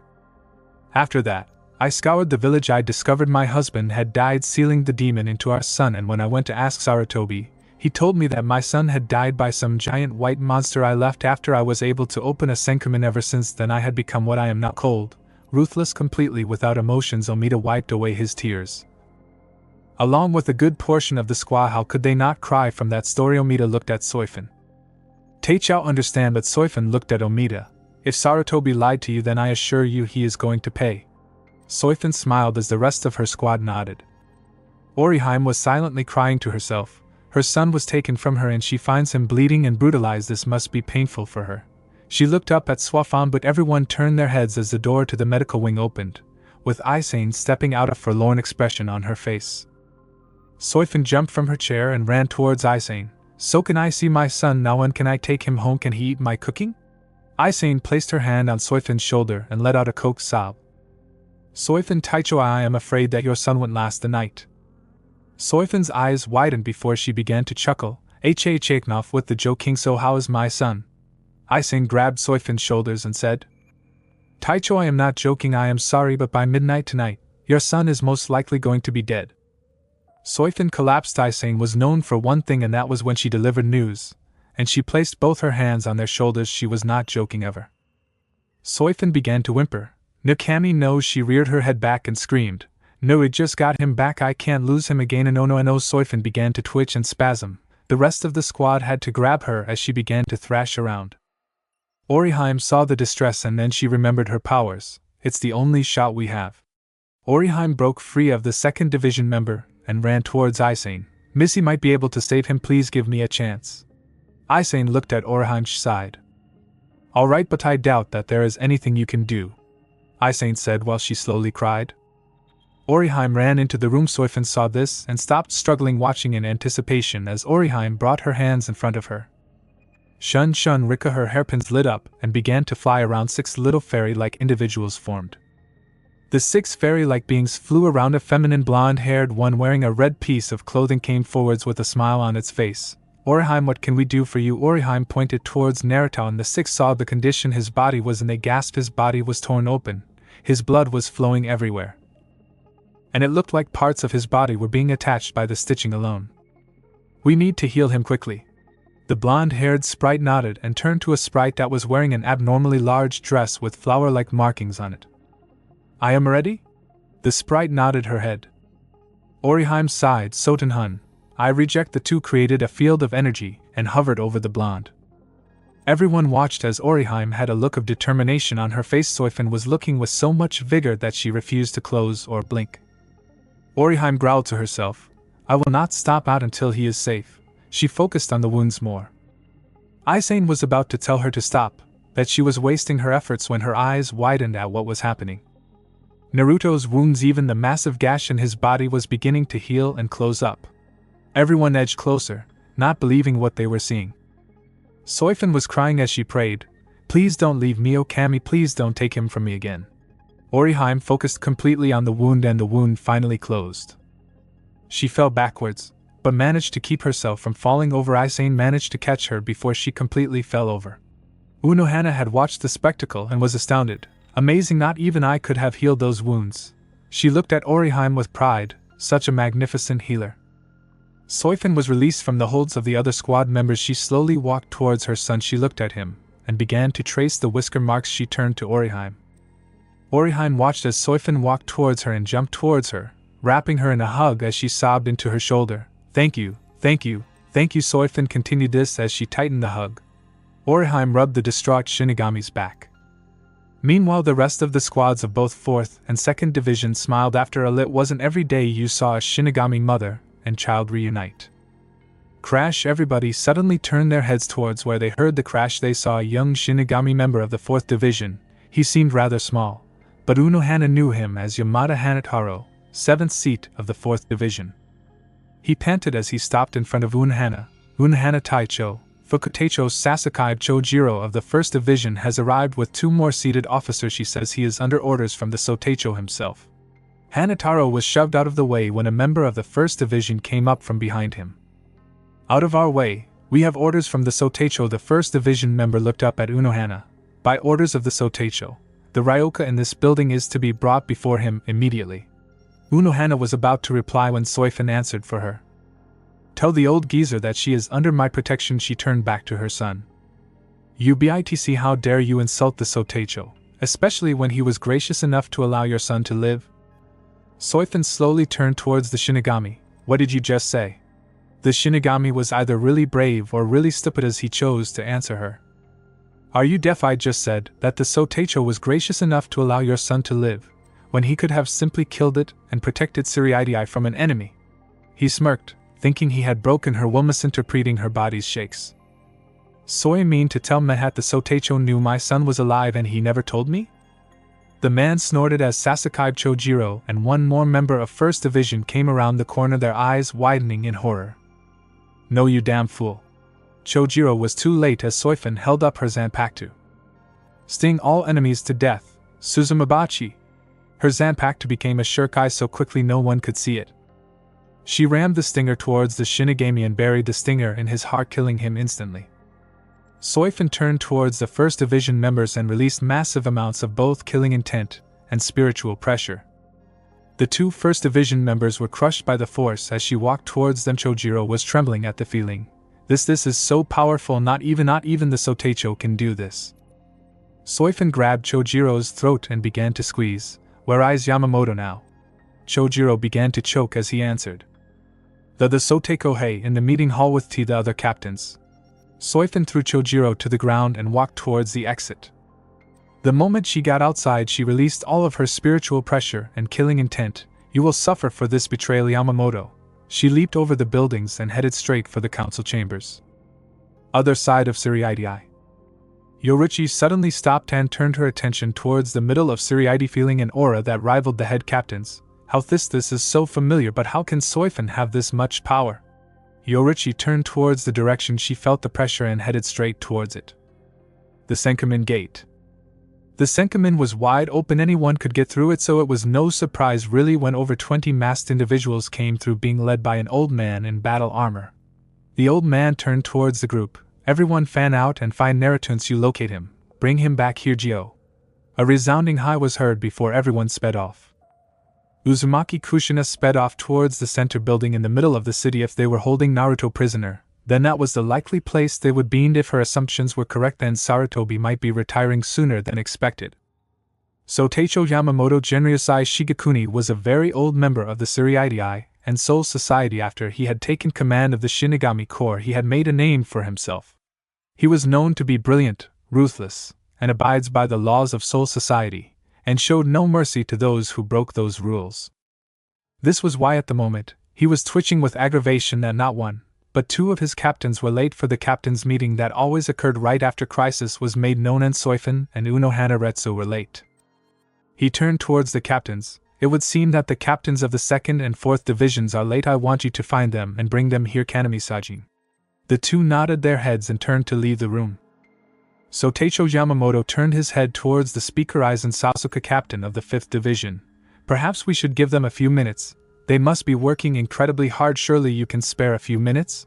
After that, I scoured the village. I discovered my husband had died sealing the demon into our son, and when I went to ask Sarutobi, he told me that my son had died by some giant white monster. I left after I was able to open a senkumin. Ever since then I had become what I am now, cold, ruthless, completely without emotions. Omida wiped away his tears. Along with a good portion of the squad, how could they not cry from that story? Omida looked at Soifin. Teichao understand, but Soifin looked at Omida. If Sarutobi lied to you, then I assure you he is going to pay. Soifin smiled as the rest of her squad nodded. Oriheim was silently crying to herself. Her son was taken from her and she finds him bleeding and brutalized. This must be painful for her. She looked up at Swafan, but everyone turned their heads as the door to the medical wing opened, with Isane stepping out, a forlorn expression on her face. Soifin jumped from her chair and ran towards Isane. So can I see my son now, and can I take him home? Can he eat my cooking? Isane placed her hand on Soifin's shoulder and let out a coaxed sob. Soifin, Taicho, I am afraid that your son won't last the night. Soifin's eyes widened before she began to chuckle. Enough with the joking. So how is my son? Isane grabbed Soifin's shoulders and said, Taicho, I am not joking. I am sorry, but by midnight tonight, your son is most likely going to be dead. Soifin collapsed. Isane was known for one thing, and that was when she delivered news, and she placed both her hands on their shoulders. She was not joking ever. Soifin began to whimper. Nakami, no. She reared her head back and screamed, No, it just got him back. I can't lose him again. And oh no. Soifin began to twitch and spasm. The rest of the squad had to grab her as she began to thrash around. Oriheim saw the distress, and then she remembered her powers. It's the only shot we have. Oriheim broke free of the 2nd Division member and ran towards Isane. Missy might be able to save him. Please give me a chance. Isane looked at Oriheim's side. All right, but I doubt that there is anything you can do, Isane said while she slowly cried. Oriheim ran into the room. Soifin saw this and stopped struggling, watching in anticipation as Oriheim brought her hands in front of her. Shun shun Rika, her hairpins lit up and began to fly around. 6 little fairy-like individuals formed. The 6 fairy-like beings flew around. A feminine blonde-haired one wearing a red piece of clothing came forwards with a smile on its face. Oriheim, what can we do for you? Oriheim pointed towards Naruto, and the 6 saw the condition his body was in. They gasped. His body was torn open. His blood was flowing everywhere, and it looked like parts of his body were being attached by the stitching alone. We need to heal him quickly. The blonde-haired sprite nodded and turned to a sprite that was wearing an abnormally large dress with flower-like markings on it. I am ready? The sprite nodded her head. Oriheim sighed. Sotenhun, I reject. The 2 created a field of energy and hovered over the blonde. Everyone watched as Oriheim had a look of determination on her face. Soifin was looking with so much vigor that she refused to close or blink. Oriheim growled to herself, I will not stop out until he is safe. She focused on the wounds more. Isane was about to tell her to stop, that she was wasting her efforts, when her eyes widened at what was happening. Naruto's wounds, even the massive gash in his body, was beginning to heal and close up. Everyone edged closer, not believing what they were seeing. Soifin was crying as she prayed, Please don't leave me, Okami, please don't take him from me again. Oriheim focused completely on the wound, and the wound finally closed. She fell backwards, but managed to keep herself from falling over. Isane managed to catch her before she completely fell over. Unohana had watched the spectacle and was astounded. Amazing, not even I could have healed those wounds. She looked at Oriheim with pride, such a magnificent healer. Soifin was released from the holds of the other squad members. She slowly walked towards her son. She looked at him and began to trace the whisker marks. She turned to Oriheim. Oriheim watched as Soifin walked towards her and jumped towards her, wrapping her in a hug as she sobbed into her shoulder. Thank you, thank you, thank you. Soifin continued this as she tightened the hug. Oriheim rubbed the distraught Shinigami's back. Meanwhile, the rest of the squads of both 4th and 2nd Division smiled. After all, it wasn't every day you saw a Shinigami mother and child reunite. Crash! Everybody suddenly turned their heads towards where they heard the crash. They saw a young Shinigami member of the 4th Division. He seemed rather small, but Unohana knew him as Yamada Hanataro, 7th seat of the 4th Division. He panted as he stopped in front of Unohana. Unohana Taicho, Fukutecho Sasakai Chojiro of the 1st Division has arrived with 2 more seated officers. She says he is under orders from the Sotecho himself. Hanataro was shoved out of the way when a member of the 1st Division came up from behind him. Out of our way, we have orders from the Sotecho. The 1st Division member looked up at Unohana. By orders of the Sotecho, The Ryoka in this building is to be brought before him immediately. Unohana was about to reply when Soifin answered for her. Tell the old geezer that she is under my protection. She turned back to her son. Ubitc, how dare you insult the Sotecho, especially when he was gracious enough to allow your son to live? Soifin slowly turned towards the shinigami. What did you just say? The shinigami was either really brave or really stupid as he chose to answer her. Are you deaf? I just said that the Sotecho was gracious enough to allow your son to live, when he could have simply killed it and protected Siriidii from an enemy. He smirked, thinking he had broken her will, misinterpreting her body's shakes. So you mean to tell me that the Sotecho knew my son was alive and he never told me? The man snorted as Sasaki, Chojiro, and one more member of First Division came around the corner, their eyes widening in horror. No, you damn fool. Chojiro was too late as Soifin held up her Zanpakuto. Sting all enemies to death, Suzumabachi. Her Zanpakuto became a shuriken so quickly no one could see it. She rammed the stinger towards the shinigami and buried the stinger in his heart, killing him instantly. Soifin turned towards the First Division members and released massive amounts of both killing intent and spiritual pressure. The two First Division members were crushed by the force as she walked towards them. Chojiro was trembling at the feeling. This is so powerful, not even the Sotecho can do this. Soifin grabbed Chojiro's throat and began to squeeze. Where is Yamamoto now? Chojiro began to choke as he answered. The Sotecho Hei in the meeting hall with the other captains. Soifin threw Chojiro to the ground and walked towards the exit. The moment she got outside, she released all of her spiritual pressure and killing intent. You will suffer for this betrayal, Yamamoto. She leaped over the buildings and headed straight for the council chambers. Other side of Siriidii. Yoruichi suddenly stopped and turned her attention towards the middle of Siriidii, feeling an aura that rivaled the head captain's. How this is so familiar, but how can Soifin have this much power? Yoruichi turned towards the direction she felt the pressure and headed straight towards it. The Senkamin Gate. The Senkamin was wide open, anyone could get through it, so it was no surprise really when over 20 masked individuals came through, being led by an old man in battle armor. The old man turned towards the group. Everyone fan out and find Naruto until you locate him. Bring him back here, Gyo. A resounding hi was heard before everyone sped off. Uzumaki Kushina sped off towards the center building in the middle of the city. If they were holding Naruto prisoner, then that was the likely place they would be, and if her assumptions were correct, then Sarutobi might be retiring sooner than expected. Sotecho Yamamoto Genryusai Shigekuni was a very old member of the Siriidii and Soul Society. After he had taken command of the Shinigami Corps, he had made a name for himself. He was known to be brilliant, ruthless, and abides by the laws of Soul Society, and showed no mercy to those who broke those rules. This was why at the moment, he was twitching with aggravation that not one, but two of his captains were late for the captains' meeting that always occurred right after crisis was made known, and Soifin and Unohana Retsu were late. He turned towards the captains. It would seem that the captains of the 2nd and 4th divisions are late. I want you to find them and bring them here, Kanami-Sajin. The two nodded their heads and turned to leave the room. Sotecho Yamamoto turned his head towards the speaker. Aizen Sasuke, captain of the 5th division. Perhaps we should give them a few minutes. They must be working incredibly hard. Surely you can spare a few minutes?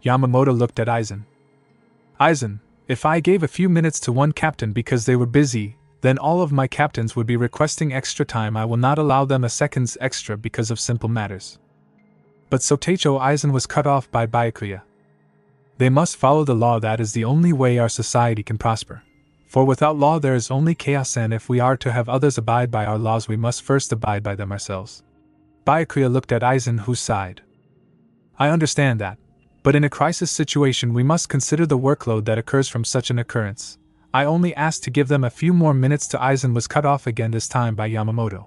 Yamamoto looked at Aizen. Aizen, if I gave a few minutes to one captain because they were busy, then all of my captains would be requesting extra time. I will not allow them a second's extra because of simple matters. But Sotecho Aizen was cut off by Byakuya. They must follow the law. That is the only way our society can prosper. For without law there is only chaos, and if we are to have others abide by our laws, we must first abide by them ourselves. Byakuya looked at Aizen, who sighed. I understand that, but in a crisis situation we must consider the workload that occurs from such an occurrence. I only asked to give them a few more minutes. To Aizen was cut off again, this time by Yamamoto.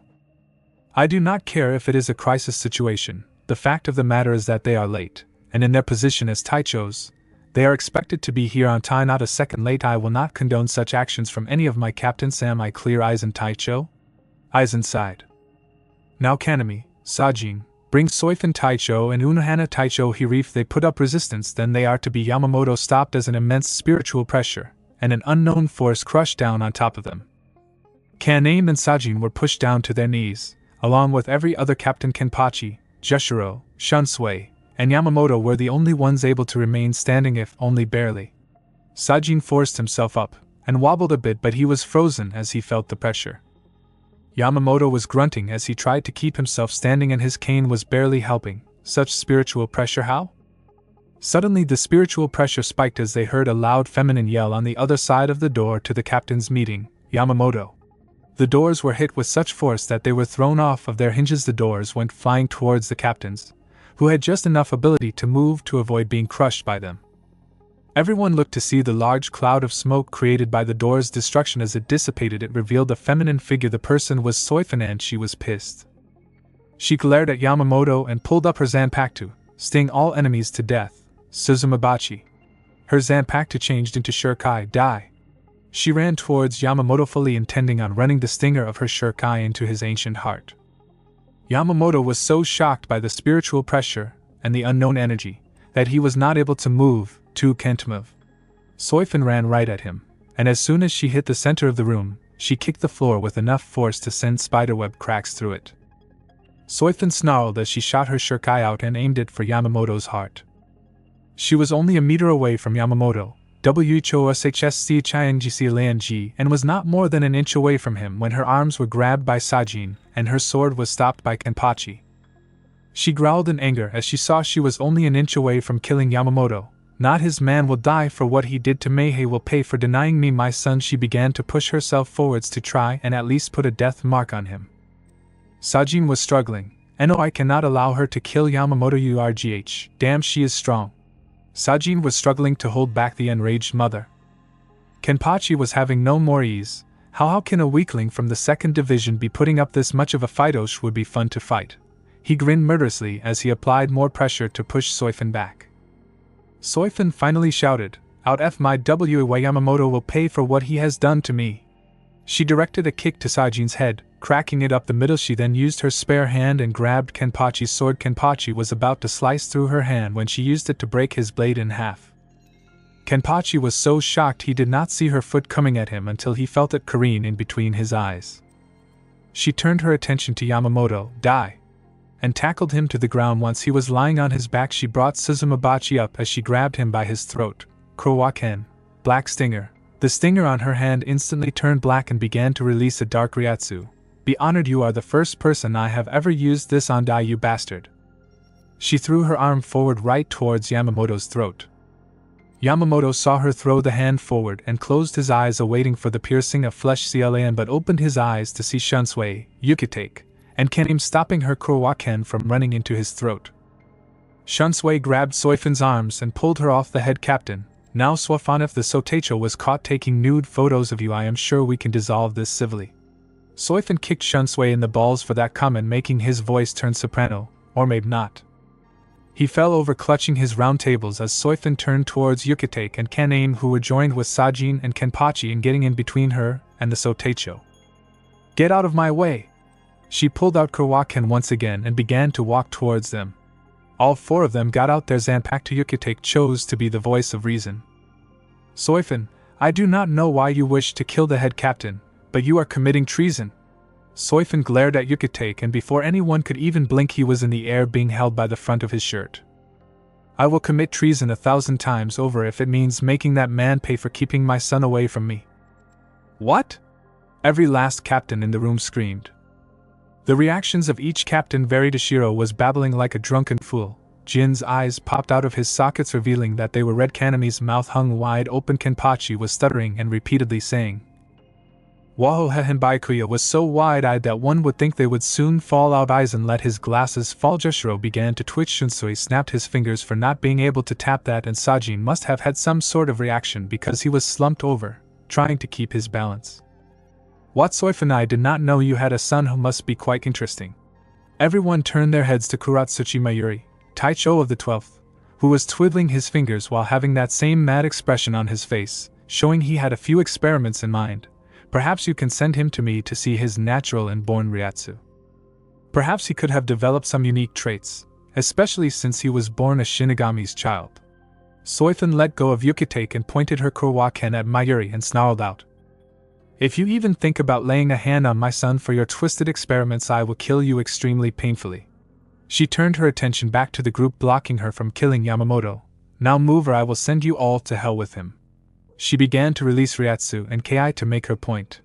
I do not care if it is a crisis situation. The fact of the matter is that they are late, and in their position as Taichos, they are expected to be here on time, not a second late. I will not condone such actions from any of my captains. Am I clear, Aizen Taicho? Aizen sighed. Now Kanami, Sajin, bring Soifin Taicho and Unohana Taicho here. If they put up resistance, then they are to be. Yamamoto stopped as an immense spiritual pressure and an unknown force crushed down on top of them. Kaname and Sajin were pushed down to their knees, along with every other captain. Kenpachi, Jushiro, Shunsui, and Yamamoto were the only ones able to remain standing, if only barely. Sajin forced himself up, and wobbled a bit, but he was frozen as he felt the pressure. Yamamoto was grunting as he tried to keep himself standing, and his cane was barely helping. Such spiritual pressure, how? Suddenly the spiritual pressure spiked as they heard a loud feminine yell on the other side of the door to the captain's meeting, Yamamoto. The doors were hit with such force that they were thrown off of their hinges. The doors went flying towards the captains, who had just enough ability to move to avoid being crushed by them. Everyone looked to see the large cloud of smoke created by the door's destruction. As it dissipated, it revealed a feminine figure. The person was Soyan, and she was pissed. She glared at Yamamoto and pulled up her Zanpakuto, sting all enemies to death. Suzumabachi. Her Zanpakuto changed into Shurikai Dai. She ran towards Yamamoto, fully intending on running the stinger of her Shurikai into his ancient heart. Yamamoto was so shocked by the spiritual pressure and the unknown energy that he was not able to move. Can't move. Soyan ran right at him, and as soon as she hit the center of the room, she kicked the floor with enough force to send spiderweb cracks through it. Soyan snarled as she shot her Shurikai out and aimed it for Yamamoto's heart. She was only a meter away from Yamamoto, WHOSHSCHINGCLANG, and was not more than an inch away from him when her arms were grabbed by Sajin and her sword was stopped by Kenpachi. She growled in anger as she saw she was only an inch away from killing Yamamoto. Not his man will die for what he did to me. He will pay for denying me my son. She began to push herself forwards to try and at least put a death mark on him. Sajin was struggling. No, I cannot allow her to kill Yamamoto. URGH. Damn, she is strong. Sajin was struggling to hold back the enraged mother. Kenpachi was having no more ease. How can a weakling from the 2nd Division be putting up this much of a fight? Osh would be fun to fight. He grinned murderously as he applied more pressure to push Soyan back. Soyan finally shouted, "Out F my W, Yamamoto will pay for what he has done to me." She directed a kick to Sajin's head, cracking it up the middle. She then used her spare hand and grabbed Kenpachi's sword. Kenpachi was about to slice through her hand when she used it to break his blade in half. Kenpachi was so shocked he did not see her foot coming at him until he felt it careen in between his eyes. She turned her attention to Yamamoto, die, and tackled him to the ground. Once he was lying on his back, she brought Suzumabachi up as she grabbed him by his throat. Kurowaken, black stinger. The stinger on her hand instantly turned black and began to release a dark ryatsu. Be honored, you are the first person I have ever used this on, die, you bastard. She threw her arm forward right towards Yamamoto's throat. Yamamoto saw her throw the hand forward and closed his eyes, awaiting for the piercing of flesh clan, but opened his eyes to see Shunsui, Yukitake, and Kenim stopping her Kurowaken from running into his throat. Shunsui grabbed Soyan's arms and pulled her off the head. Captain, now Soyan, if the Sotecho was caught taking nude photos of you, I am sure we can dissolve this civilly. Soyan kicked Shunsui in the balls for that comment, making his voice turn soprano, or maybe not. He fell over clutching his round tables as Soyan turned towards Yukitake and Kenim, who were joined with Sajin and Kenpachi in getting in between her and the Sotecho. Get out of my way! She pulled out Kurowaken once again and began to walk towards them. All 4 of them got out their Zanpakuto. Yukitake chose to be the voice of reason. Soyan, I do not know why you wish to kill the head captain, but you are committing treason. Soyan glared at Yukitake, and before anyone could even blink he was in the air, being held by the front of his shirt. I will commit treason 1,000 times over if it means making that man pay for keeping my son away from me. What? Every last captain in the room screamed. The reactions of each captain varied. Ishiro was babbling like a drunken fool. Jin's eyes popped out of his sockets, revealing that they were red. Kanami's mouth hung wide open. Kenpachi was stuttering and repeatedly saying, Wahohe Baikuya was so wide-eyed that one would think they would soon fall out. Aizen let his glasses fall. Joshiro began to twitch. Shunsui snapped his fingers for not being able to tap that, and Sajin must have had some sort of reaction because he was slumped over, trying to keep his balance. What, Soyan, I did not know you had a son who must be quite interesting. Everyone turned their heads to Kuratsuchi Mayuri, Taicho of the 12th, who was twiddling his fingers while having that same mad expression on his face, showing he had a few experiments in mind. Perhaps you can send him to me to see his natural and born ryatsu. Perhaps he could have developed some unique traits, especially since he was born a Shinigami's child. Soyan let go of Yukitake and pointed her Kurowaken at Mayuri and snarled out, If you even think about laying a hand on my son for your twisted experiments, I will kill you extremely painfully. She turned her attention back to the group, blocking her from killing Yamamoto. Now move or I will send you all to hell with him. She began to release Ryatsu and Ki to make her point.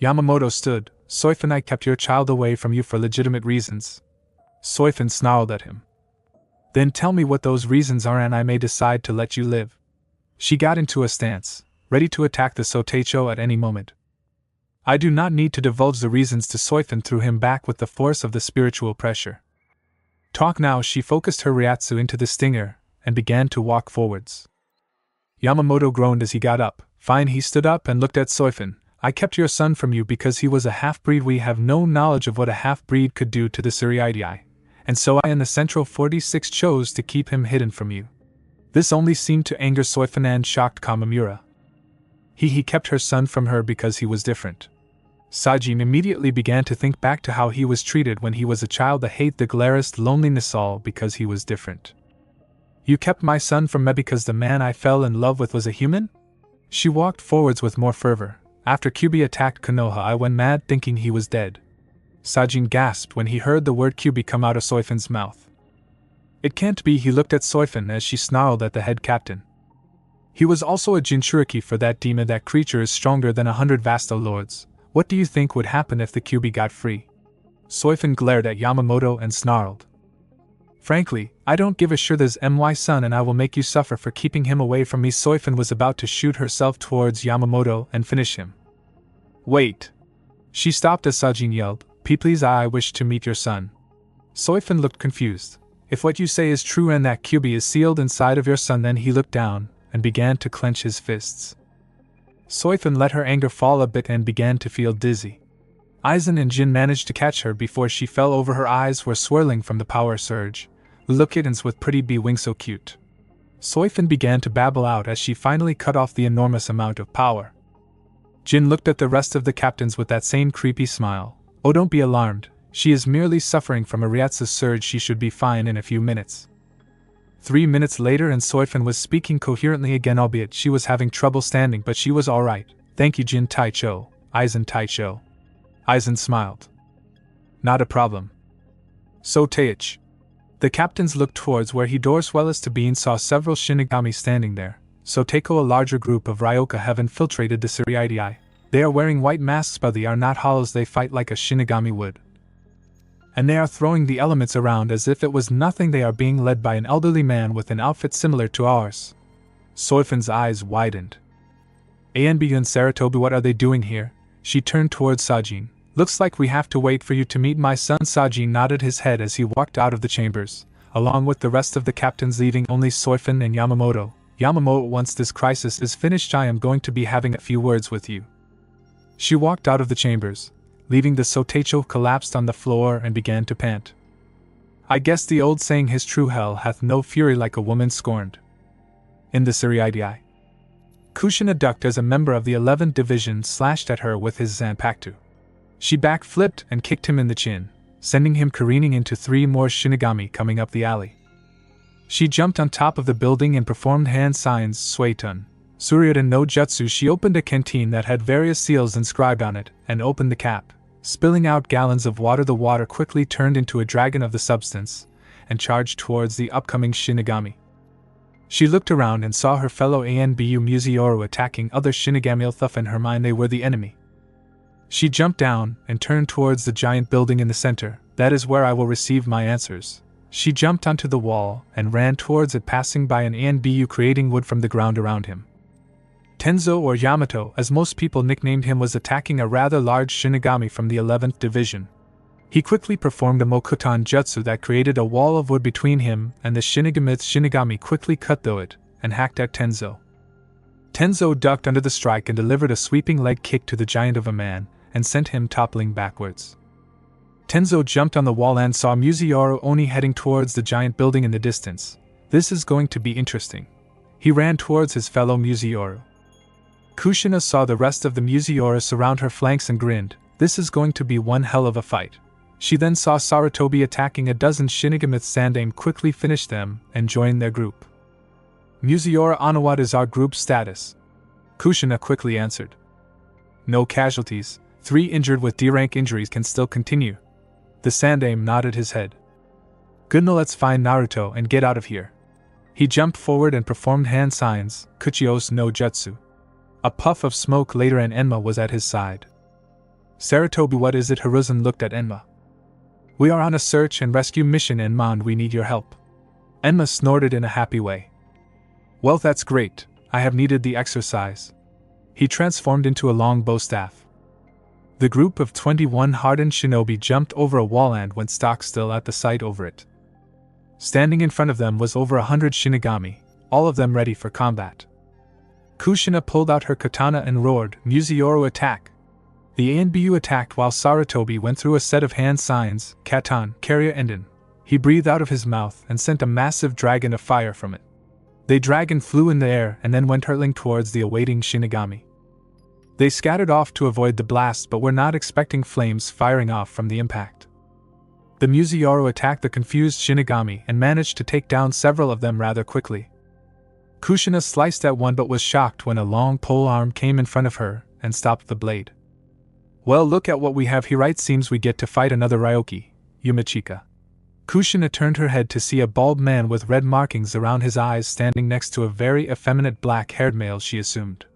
Yamamoto stood. Soifin, I kept your child away from you for legitimate reasons. Soifin snarled at him. Then tell me what those reasons are and I may decide to let you live. She got into a stance, ready to attack the Soteicho at any moment. I do not need to divulge the reasons to Soifin, threw him back with the force of the spiritual pressure. Talk now. She focused her Ryatsu into the stinger, and began to walk forwards. Yamamoto groaned as he got up. Fine, he stood up and looked at Soifin. I kept your son from you because he was a half-breed. We have no knowledge of what a half-breed could do to the Tsurugi, and so I and the Central 46 chose to keep him hidden from you. This only seemed to anger Soifin and shocked Kamamura. He kept her son from her because he was different. Sajin immediately began to think back to how he was treated when he was a child, the hate, the glarist loneliness, all because he was different. You kept my son from me because the man I fell in love with was a human? She walked forwards with more fervor. After Kyubi attacked Konoha, I went mad thinking he was dead. Sajin gasped when he heard the word Kyubi come out of Soifin's mouth. It can't be. He looked at Soifin as she snarled at the head captain. He was also a Jinchuriki for that demon. That creature is stronger than 100 Vasta lords. What do you think would happen if the Kyubi got free? Soifin glared at Yamamoto and snarled. Frankly, I don't give a shit. There's my son and I will make you suffer for keeping him away from me. Soifin was about to shoot herself towards Yamamoto and finish him. Wait. She stopped as Sajin yelled, Please, I wish to meet your son. Soifin looked confused. If what you say is true and that Kyubi is sealed inside of your son, then he looked down and began to clench his fists. Soifin let her anger fall a bit and began to feel dizzy. Aizen and Jin managed to catch her before she fell over. Her eyes were swirling from the power surge. Little kittens with pretty bee wings, so cute. Soifin began to babble out as she finally cut off the enormous amount of power. Jin looked at the rest of the captains with that same creepy smile. Oh, don't be alarmed. She is merely suffering from a Ryatsu surge. She should be fine in a few minutes. 3 minutes later and Soifin was speaking coherently again, albeit she was having trouble standing, but she was alright. Thank you, Jin Taicho. Aizen Taicho. Aizen smiled. Not a problem. So Teich. The captains looked towards where he Dorswellis to be and saw several shinigami standing there. So Teiko, a larger group of Ryoka have infiltrated the Tsurugi. They are wearing white masks, but they are not hollows. They fight like a shinigami would. And they are throwing the elements around as if it was nothing. They are being led by an elderly man with an outfit similar to ours. Soifin's eyes widened. Anbu and Saratobi, what are they doing here? She turned towards Sajin. Looks like we have to wait for you to meet my son. Sajin nodded his head as he walked out of the chambers, along with the rest of the captains, leaving only Soifin and Yamamoto. Yamamoto, once this crisis is finished, I am going to be having a few words with you. She walked out of the chambers, leaving the Soteicho collapsed on the floor and began to pant. I guess the old saying, his true hell hath no fury like a woman scorned. In the Tsurugi. Kushina ducked as a member of the 11th Division slashed at her with his Zanpakuto. She backflipped and kicked him in the chin, sending him careening into 3 more shinigami coming up the alley. She jumped on top of the building and performed hand signs, Suetun. Suryudan no Jutsu. She opened a canteen that had various seals inscribed on it, and opened the cap, spilling out gallons of water. The water quickly turned into a dragon of the substance, and charged towards the upcoming shinigami. She looked around and saw her fellow Anbu Museoru attacking other shinigami. Although in her mind they were the enemy. She jumped down and turned towards the giant building in the center. That is where I will receive my answers. She jumped onto the wall and ran towards it, passing by an Anbu creating wood from the ground around him. Tenzo, or Yamato as most people nicknamed him, was attacking a rather large shinigami from the 11th Division. He quickly performed a Mokutan Jutsu that created a wall of wood between him and the shinigami quickly cut through it and hacked at Tenzo. Tenzo ducked under the strike and delivered a sweeping leg kick to the giant of a man and sent him toppling backwards. Tenzo jumped on the wall and saw Museoru Oni heading towards the giant building in the distance. This is going to be interesting. He ran towards his fellow Museoru. Kushina saw the rest of the Museoru surround her flanks and grinned. This is going to be one hell of a fight. She then saw Saratobi attacking a dozen Shinigami. Sandaime quickly finished them and joined their group. Museoru Ono, what is our group status? Kushina quickly answered. No casualties. 3 injured with D-rank injuries can still continue. The Sandaime nodded his head. Good, now let's find Naruto and get out of here. He jumped forward and performed hand signs, Kuchios no Jutsu. A puff of smoke later and Enma was at his side. Saratobi, what is it? Hiruzen looked at Enma. We are on a search and rescue mission, Enma, and we need your help. Enma snorted in a happy way. Well, that's great, I have needed the exercise. He transformed into a long bow staff. The group of 21 hardened shinobi jumped over a wall and went stock still at the sight over it. Standing in front of them was over 100 shinigami, all of them ready for combat. Kushina pulled out her katana and roared, Musayoru attack! The Anbu attacked while Saratobi went through a set of hand signs, Katan, Carrier Enden. He breathed out of his mouth and sent a massive dragon of fire from it. The dragon flew in the air and then went hurtling towards the awaiting shinigami. They scattered off to avoid the blast but were not expecting flames firing off from the impact. The Musayoru attacked the confused shinigami and managed to take down several of them rather quickly. Kushina sliced at one but was shocked when a long pole arm came in front of her and stopped the blade. Well, look at what we have here. It seems we get to fight another Ryoki, Yumachika. Kushina turned her head to see a bald man with red markings around his eyes standing next to a very effeminate black-haired male, she assumed.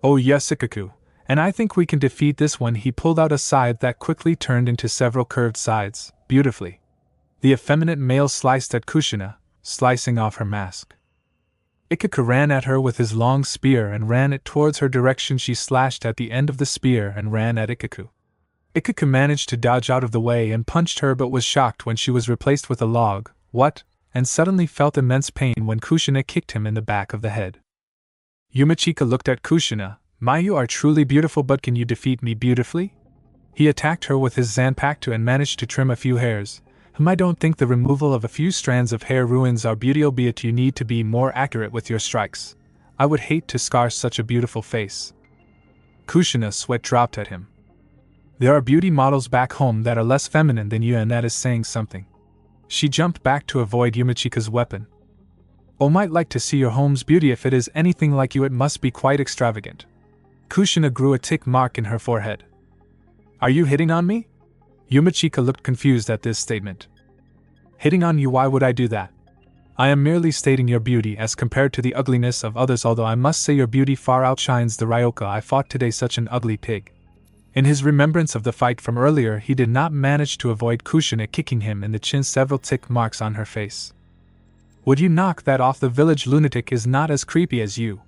Oh yes, Ikaku, and I think we can defeat this one. He pulled out a scythe that quickly turned into several curved sides, beautifully. The effeminate male sliced at Kushina, slicing off her mask. Ikaku ran at her with his long spear and ran it towards her direction. She slashed at the end of the spear and ran at Ikaku. Ikaku managed to dodge out of the way and punched her but was shocked when she was replaced with a log, and suddenly felt immense pain when Kushina kicked him in the back of the head. Yumachika looked at Kushina. You are truly beautiful, but can you defeat me beautifully? He attacked her with his Zanpakuto and managed to trim a few hairs. I don't think the removal of a few strands of hair ruins our beauty, albeit you need to be more accurate with your strikes. I would hate to scar such a beautiful face. Kushina's sweat dropped at him. There are beauty models back home that are less feminine than you, and that is saying something. She jumped back to avoid Yumachika's weapon. Oh, might like to see your home's beauty. If it is anything like you, it must be quite extravagant. Kushina grew a tick mark in her forehead. Are you hitting on me? Yumachika looked confused at this statement. Hitting on you? Why would I do that? I am merely stating your beauty as compared to the ugliness of others, although I must say your beauty far outshines the Ryoka I fought today. Such an ugly pig. In his remembrance of the fight from earlier, he did not manage to avoid Kushina kicking him in the chin, several tick marks on her face. Would you knock that off? The village lunatic is not as creepy as you.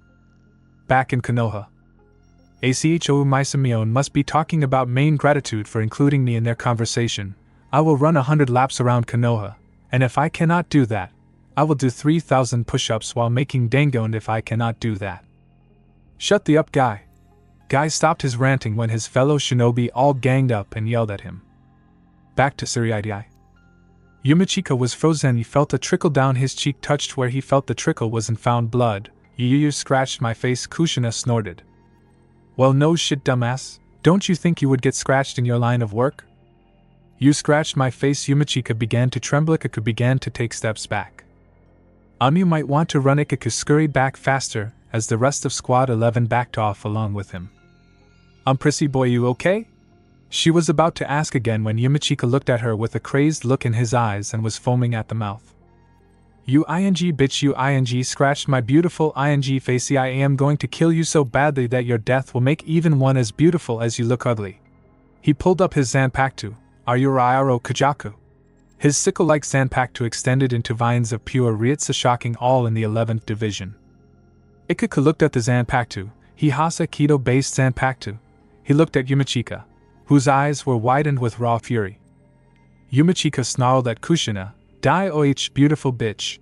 Back in Konoha. Acho Mysumion must be talking about main gratitude for including me in their conversation. I will run 100 laps around Konoha, and if I cannot do that, I will do 3,000 push-ups while making dango, and if I cannot do that. Shut the up, Guy. Guy stopped his ranting when his fellow shinobi all ganged up and yelled at him. Back to Suriidai. Yumachika was frozen. He felt a trickle down his cheek. Touched where he felt the trickle was and found blood. You scratched my face, Kushina snorted. Well, no shit, dumbass. Don't you think you would get scratched in your line of work? You scratched my face. Yumachika began to tremble. Ikaku began to take steps back. You might want to run. Ikaku scurried back faster, as the rest of Squad 11 backed off along with him. Prissy boy, you okay? She was about to ask again when Yumachika looked at her with a crazed look in his eyes and was foaming at the mouth. You bitch, you scratched my beautiful facey. I am going to kill you so badly that your death will make even one as beautiful as you look ugly. He pulled up his Zanpakuto. Are you Ryaro Kajaku? His sickle-like Zanpakuto extended into vines of pure Ryutsu, shocking all in the 11th division. Ikaku looked at the Zanpakuto. He Hasa Kido-based Zanpakuto. He looked at Yumachika, whose eyes were widened with raw fury. Yumachika snarled at Kushina. Die beautiful bitch.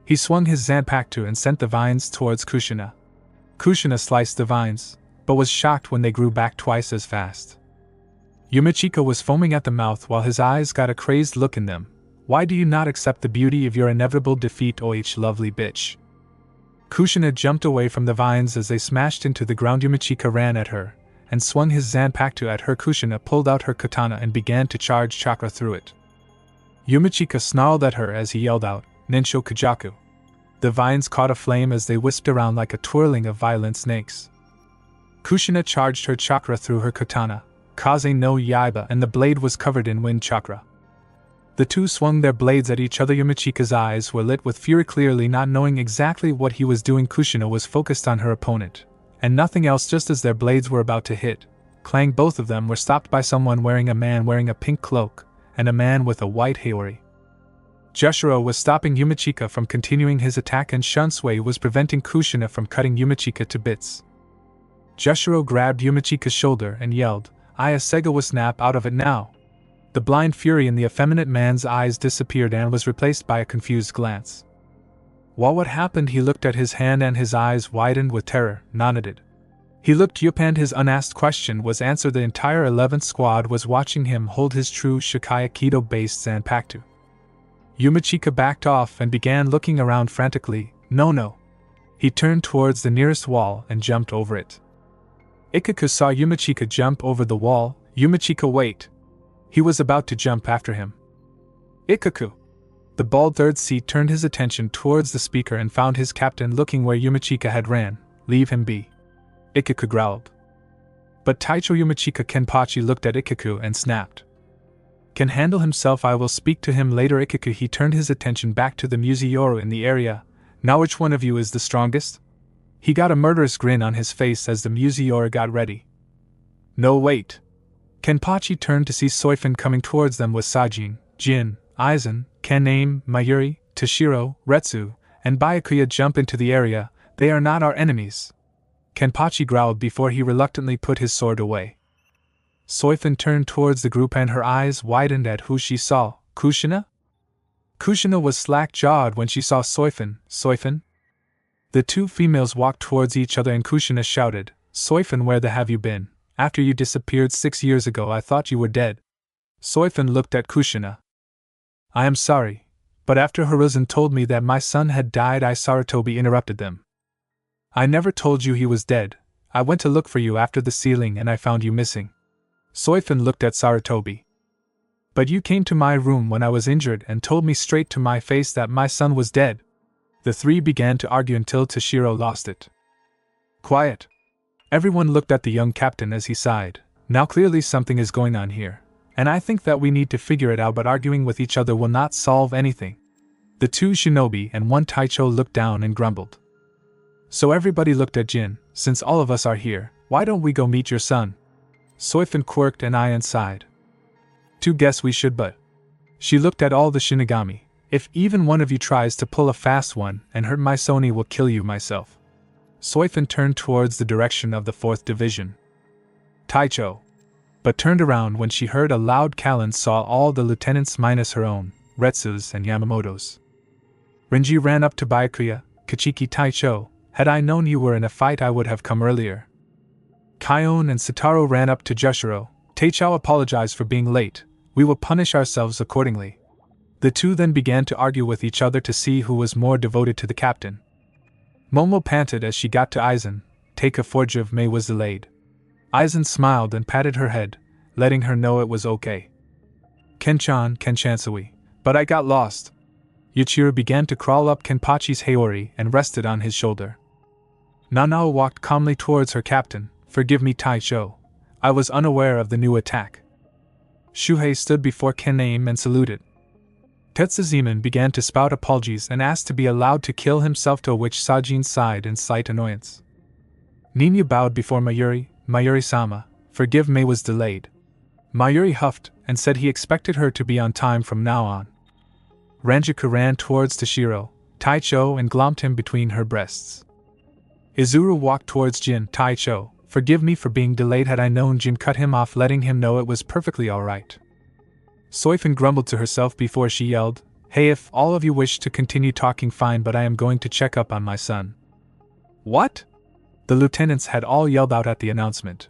He swung his Zanpakuto and sent the vines towards Kushina. Kushina sliced the vines, but was shocked when they grew back twice as fast. Yumachika was foaming at the mouth while his eyes got a crazed look in them. Why do you not accept the beauty of your inevitable defeat, lovely bitch? Kushina jumped away from the vines as they smashed into the ground. Yumachika ran at her, and swung his Zanpakuto at her. Kushina pulled out her katana and began to charge chakra through it. Yumachika snarled at her as he yelled out, Ninsho Kajaku. The vines caught aflame as they whisked around like a twirling of violent snakes. Kushina charged her chakra through her katana, Kaze no Yaiba, and the blade was covered in wind chakra. The two swung their blades at each other. Yumachika's eyes were lit with fury. Clearly not knowing exactly what he was doing, Kushina was focused on her opponent, and nothing else. Just as their blades were about to hit, clang, both of them were stopped by someone wearing a pink cloak, and a man with a white haori. Joshiro was stopping Yumachika from continuing his attack, and Shunsui was preventing Kushina from cutting Yumachika to bits. Joshiro grabbed Yumachika's shoulder and yelled, "Aya Segawa, snap out of it now!" The blind fury in the effeminate man's eyes disappeared and was replaced by a confused glance. What happened? He looked at his hand and his eyes widened with terror. Nodded. He looked up and his unasked question was answered. The entire 11th squad was watching him hold his true Shikai Aikido-based Zanpakuto. Yumachika backed off and began looking around frantically. No. He turned towards the nearest wall and jumped over it. Ikaku saw Yumachika jump over the wall. Yumachika, wait! He was about to jump after him. Ikaku! The bald third seat turned his attention towards the speaker and found his captain looking where Yumachika had ran. Leave him be. Ikaku growled. But Taicho. Yumachika Kenpachi looked at Ikaku and snapped. Can handle himself, I will speak to him later. Ikaku. He turned his attention back to the Museoru in the area. Now which one of you is the strongest? He got a murderous grin on his face as the Museoru got ready. No, wait. Kenpachi turned to see Soifin coming towards them with Sajin, Jin, Aizen, Ken-Name, Mayuri, Toshiro, Retsu, and Byakuya jump into the area. They are not our enemies. Kenpachi growled before he reluctantly put his sword away. Soifin turned towards the group and her eyes widened at who she saw. Kushina? Kushina was slack-jawed when she saw Soifin. Soifin? The two females walked towards each other and Kushina shouted, Soifin, where the have you been? After you disappeared 6 years ago, I thought you were dead. Soifin looked at Kushina. I am sorry, but after Hiruzen told me that my son had died, Sarutobi interrupted them. I never told you he was dead. I went to look for you after the sealing and I found you missing. Soifin looked at Sarutobi. But you came to my room when I was injured and told me straight to my face that my son was dead. The three began to argue until Toshiro lost it. Quiet. Everyone looked at the young captain as he sighed. Now clearly something is going on here, and I think that we need to figure it out, but arguing with each other will not solve anything. The two shinobi and one Taicho looked down and grumbled. So everybody looked at Jin. Since all of us are here, why don't we go meet your son? Soifin quirked an eye and sighed. To guess we should, but... She looked at all the shinigami. If even one of you tries to pull a fast one and hurt my Sony, will kill you myself. Soifin turned towards the direction of the 4th division. Taicho. But turned around when she heard a loud Kallen saw all the lieutenants minus her own, Retsu's and Yamamoto's. Renji ran up to Byakuya. Kachiki, Taicho, had I known you were in a fight I would have come earlier. Kaion and Sitaro ran up to Joshiro. Taicho apologized for being late. We will punish ourselves accordingly. The two then began to argue with each other to see who was more devoted to the captain. Momo panted as she got to Aizen. Take a forge of May was delayed. Aizen smiled and patted her head, letting her know it was okay. Kenchan, Kenchansui, but I got lost. Yuichiro began to crawl up Kenpachi's haori and rested on his shoulder. Nanao walked calmly towards her captain. Forgive me, Taicho. I was unaware of the new attack. Shuhei stood before Ken-Name and saluted. Tetsuzeman began to spout apologies and asked to be allowed to kill himself, to which Sajin sighed in slight annoyance. Ninya bowed before Mayuri. Mayuri-sama, forgive May was delayed. Mayuri huffed and said he expected her to be on time from now on. Ranjiku ran towards Toshiro, Taicho, and glomped him between her breasts. Izuru walked towards Jin. Taicho, forgive me for being delayed. Had I known, Jin cut him off, letting him know it was perfectly alright. Soifin grumbled to herself before she yelled, Hey, if all of you wish to continue talking, fine, but I am going to check up on my son. What? The lieutenants had all yelled out at the announcement.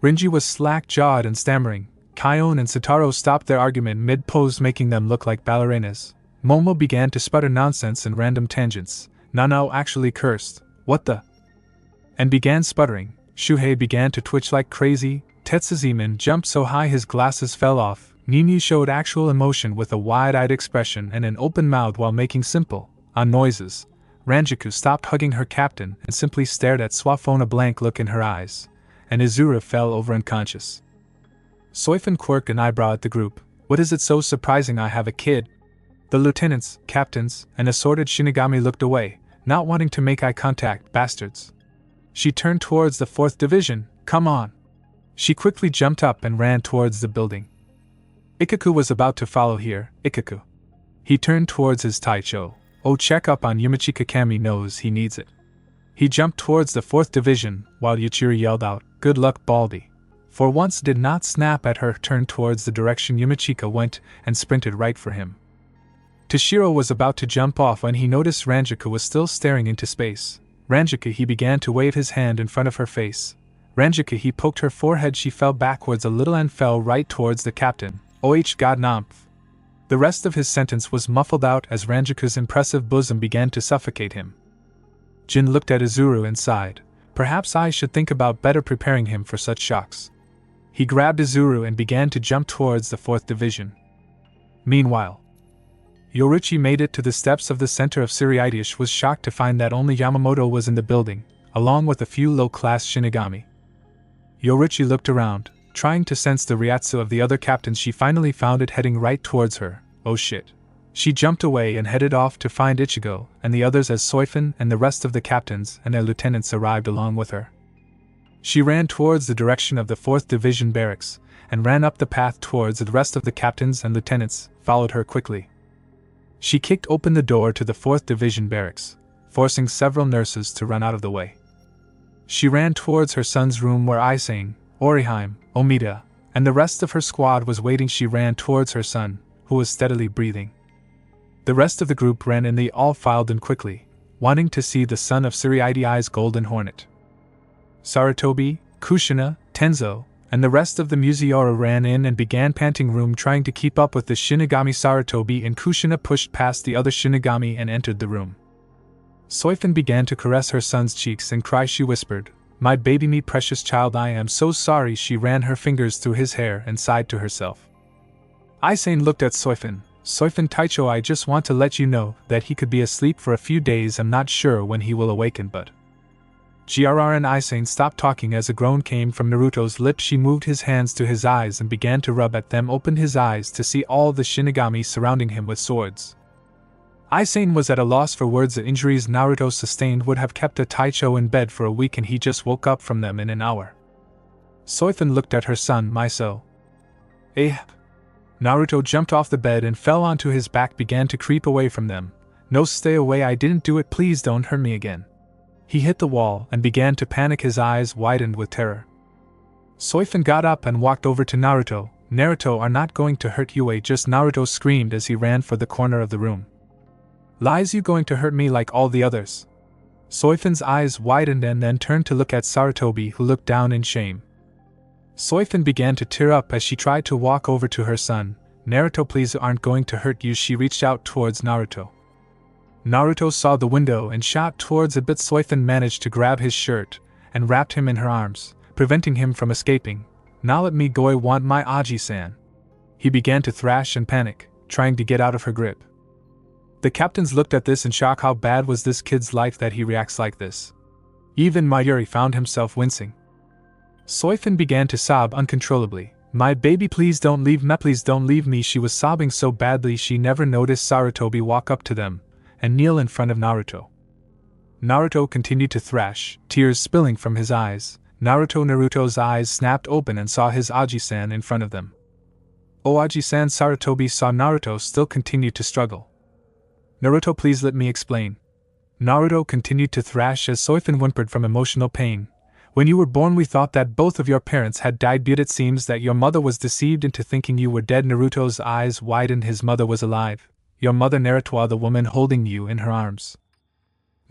Renji was slack-jawed and stammering. Kaion and Sitaro stopped their argument mid-pose, making them look like ballerinas. Momo began to sputter nonsense and random tangents. Nanao actually cursed, what the? And began sputtering. Shuhei began to twitch like crazy. Tetsuzeman jumped so high his glasses fell off. Nini showed actual emotion with a wide-eyed expression and an open mouth while making simple, noises. Ranjiku stopped hugging her captain and simply stared at Swafon, a blank look in her eyes, and Izuru fell over unconscious. Soifin quirked an eyebrow at the group. What is it so surprising I have a kid? The lieutenants, captains, and assorted shinigami looked away, not wanting to make eye contact, bastards. She turned towards the 4th Division. Come on. She quickly jumped up and ran towards the building. Ikaku was about to follow here. Ikaku. He turned towards his Taicho. Oh, check up on Yumichika Kami knows he needs it. He jumped towards the 4th Division, while Yuchiri yelled out, Good luck, Baldy. For once did not snap at her, turned towards the direction Yumichika went, and sprinted right for him. Toshiro was about to jump off when he noticed Ranjika was still staring into space. Ranjika, he began to wave his hand in front of her face. Ranjika, he poked her forehead, she fell backwards a little and fell right towards the captain. Oh god namph. The rest of his sentence was muffled out as Ranjika's impressive bosom began to suffocate him. Jin looked at Izuru and sighed. Perhaps I should think about better preparing him for such shocks. He grabbed Izuru and began to jump towards the 4th Division. Meanwhile, Yoruichi made it to the steps of the center of Siriidish, was shocked to find that only Yamamoto was in the building, along with a few low-class shinigami. Yoruichi looked around, trying to sense the ryatsu of the other captains. She finally found it heading right towards her. Oh shit. She jumped away and headed off to find Ichigo and the others as Soifin and the rest of the captains and their lieutenants arrived along with her. She ran towards the direction of the 4th Division barracks, and ran up the path towards the rest of the captains and lieutenants, followed her quickly. She kicked open the door to the 4th Division barracks, forcing several nurses to run out of the way. She ran towards her son's room where Isane, Oriheim, Omida, and the rest of her squad was waiting. She ran towards her son, who was steadily breathing. The rest of the group ran and they all filed in quickly, wanting to see the son of Siriidi's Golden Hornet. Sarutobi, Kushina, Tenzo, and the rest of the Museora ran in and began panting room trying to keep up with the Shinigami. Sarutobi and Kushina pushed past the other Shinigami and entered the room. Soifin began to caress her son's cheeks and cry. She whispered, My baby, me precious child, I am so sorry. She ran her fingers through his hair and sighed to herself. Isane looked at Soifin. Soifin Taicho, I just want to let you know that he could be asleep for a few days. I'm not sure when he will awaken, but... GRR and Isane stopped talking as a groan came from Naruto's lips. She moved his hands to his eyes and began to rub at them, opened his eyes to see all the Shinigami surrounding him with swords. Isane was at a loss for words. The injuries Naruto sustained would have kept a Taicho in bed for a week, and he just woke up from them in an hour. Soifin looked at her son, Miso. Naruto jumped off the bed and fell onto his back, began to creep away from them. No, stay away, I didn't do it, please don't hurt me again. He hit the wall and began to panic, his eyes widened with terror. Soifin got up and walked over to Naruto. Naruto, are not going to hurt you, just Naruto screamed as he ran for the corner of the room. Lies, you going to hurt me like all the others? Soifin's eyes widened and then turned to look at Sarutobi, who looked down in shame. Soifin began to tear up as she tried to walk over to her son. Naruto, please, aren't going to hurt you. She reached out towards Naruto. Naruto saw the window and shot towards it, but Soifin managed to grab his shirt and wrapped him in her arms, preventing him from escaping. Now let me go, I want my Aji-san. He began to thrash and panic, trying to get out of her grip. The captains looked at this in shock. How bad was this kid's life that he reacts like this? Even Mayuri found himself wincing. Soifin began to sob uncontrollably. My baby, please don't leave me, please don't leave me. She was sobbing so badly she never noticed Sarutobi walk up to them and kneel in front of Naruto. Naruto continued to thrash, tears spilling from his eyes. Naruto's eyes snapped open and saw his Aji-san in front of them. Oh, Aji-san. Sarutobi saw Naruto still continued to struggle. Naruto, please let me explain. Naruto continued to thrash as Soifin whimpered from emotional pain. When you were born, we thought that both of your parents had died, but it seems that your mother was deceived into thinking you were dead. Naruto's eyes widened. His mother was alive. Your mother, Naruto, the woman holding you in her arms.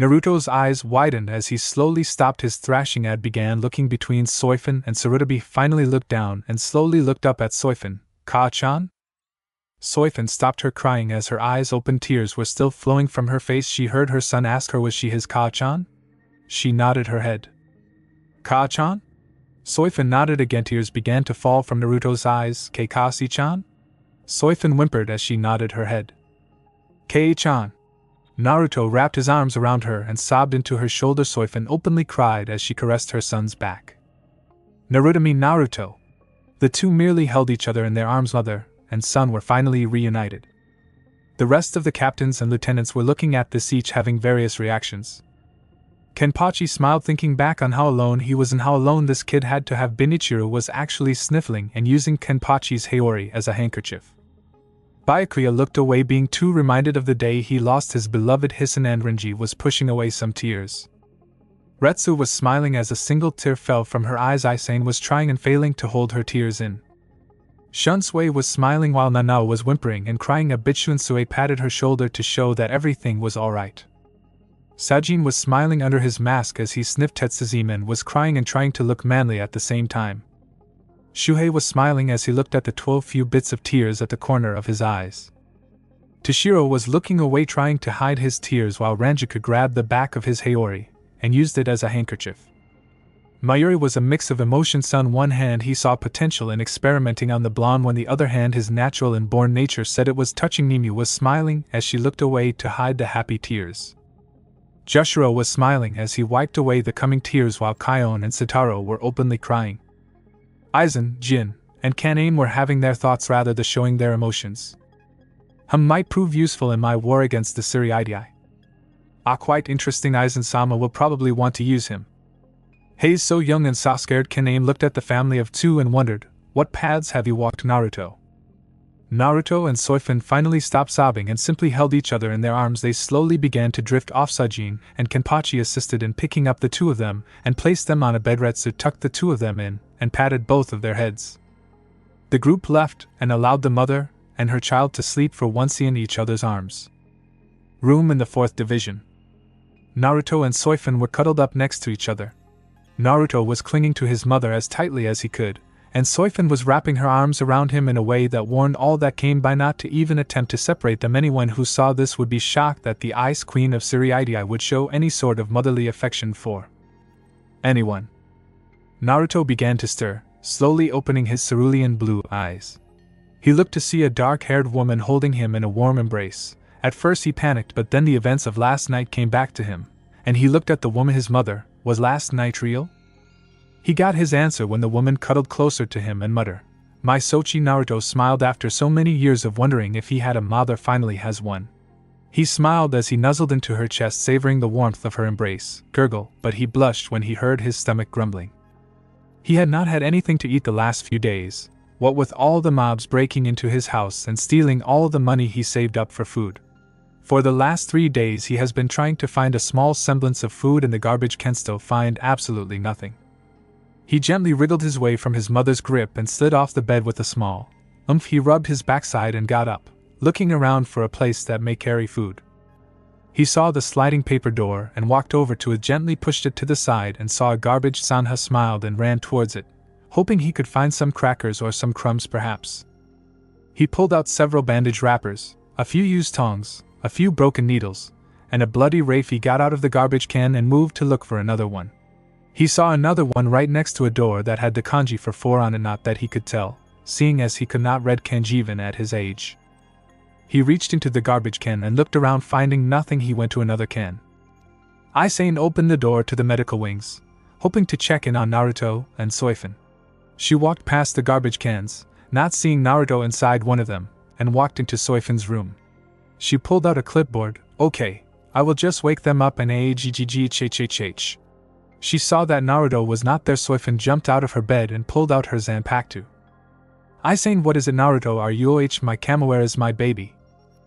Naruto's eyes widened as he slowly stopped his thrashing and began looking between Soifin and Sarutobi. Finally looked down and slowly looked up at Soifin. Ka-chan? Soifin stopped her crying as her eyes opened. Tears were still flowing from her face. She heard her son ask her, was she his Ka-chan? She nodded her head. Ka-chan? Soifin nodded again. Tears began to fall from Naruto's eyes. Kakashi-chan? Soifin whimpered as she nodded her head. Kei-chan. Naruto wrapped his arms around her and sobbed into her shoulder. Soifin openly cried as she caressed her son's back. Naruto. The two merely held each other in their arms. Mother and son were finally reunited. The rest of the captains and lieutenants were looking at this, each having various reactions. Kenpachi smiled, thinking back on how alone he was and how alone this kid had to have been. Ichiro was actually sniffling and using Kenpachi's Haori as a handkerchief. Byakuya looked away, being too reminded of the day he lost his beloved Hisan, and Renji was pushing away some tears. Retsu was smiling as a single tear fell from her eyes. Isane was trying and failing to hold her tears in. Shunsui was smiling while Nanao was whimpering and crying a bit. Shunsui patted her shoulder to show that everything was alright. Sajin was smiling under his mask as he sniffed. Tetsuzimen was crying and trying to look manly at the same time. Shuhei was smiling as he looked at the 12 few bits of tears at the corner of his eyes. Toshiro was looking away, trying to hide his tears, while Ranjika grabbed the back of his Haori and used it as a handkerchief. Mayuri was a mix of emotions. On one hand, he saw potential in experimenting on the blonde, when the other hand, his natural and born nature said it was touching. Nimu was smiling as she looked away to hide the happy tears. Joshiro was smiling as he wiped away the coming tears, while Kaion and Sitaro were openly crying. Aizen, Jin, and Kanain were having their thoughts rather than showing their emotions. Might prove useful in my war against the Suriidai. Quite interesting. Aizen-sama will probably want to use him. He's so young and so scared. Kanain looked at the family of two and wondered, what paths have you walked, Naruto? Naruto and Soifin finally stopped sobbing and simply held each other in their arms. They slowly began to drift off. Sajin and Kenpachi assisted in picking up the two of them and placed them on a bed. Retsu tucked the two of them in and patted both of their heads. The group left and allowed the mother and her child to sleep for once in each other's arms. Room in the 4th Division. Naruto and Soifin were cuddled up next to each other. Naruto was clinging to his mother as tightly as he could, and Soifin was wrapping her arms around him in a way that warned all that came by not to even attempt to separate them. Anyone who saw this would be shocked that the Ice Queen of Suriidai would show any sort of motherly affection for anyone. Naruto began to stir, slowly opening his cerulean blue eyes. He looked to see a dark-haired woman holding him in a warm embrace. At first he panicked, but then the events of last night came back to him, and he looked at the woman, his mother. Was last night real? He got his answer when the woman cuddled closer to him and muttered, "My Sochi." Naruto smiled after so many years of wondering if he had a mother, finally has one. He smiled as he nuzzled into her chest, savoring the warmth of her embrace. Gurgle, but he blushed when he heard his stomach grumbling. He had not had anything to eat the last few days, what with all the mobs breaking into his house and stealing all the money he saved up for food. For the last 3 days he has been trying to find a small semblance of food in the garbage can, still find absolutely nothing. He gently wriggled his way from his mother's grip and slid off the bed with a small oomph. He rubbed his backside and got up, looking around for a place that may carry food. He saw the sliding paper door and walked over to it, gently pushed it to the side and saw a garbage. Sanha smiled and ran towards it, hoping he could find some crackers or some crumbs perhaps. He pulled out several bandage wrappers, a few used tongs, a few broken needles, and a bloody rafe. He got out of the garbage can and moved to look for another one. He saw another one right next to a door that had the kanji for 4 on it, not that he could tell, seeing as he could not read kanji even at his age. He reached into the garbage can and looked around. Finding nothing, he went to another can. Isane opened the door to the medical wings, hoping to check in on Naruto and Soifin. She walked past the garbage cans, not seeing Naruto inside one of them, and walked into Soifin's room. She pulled out a clipboard. Okay, I will just wake them up and aggh. She saw that Naruto was not there. Soifin jumped out of her bed and pulled out her Zanpakuto. Isane, what is it, Naruto? Are you my camo? Where is my baby?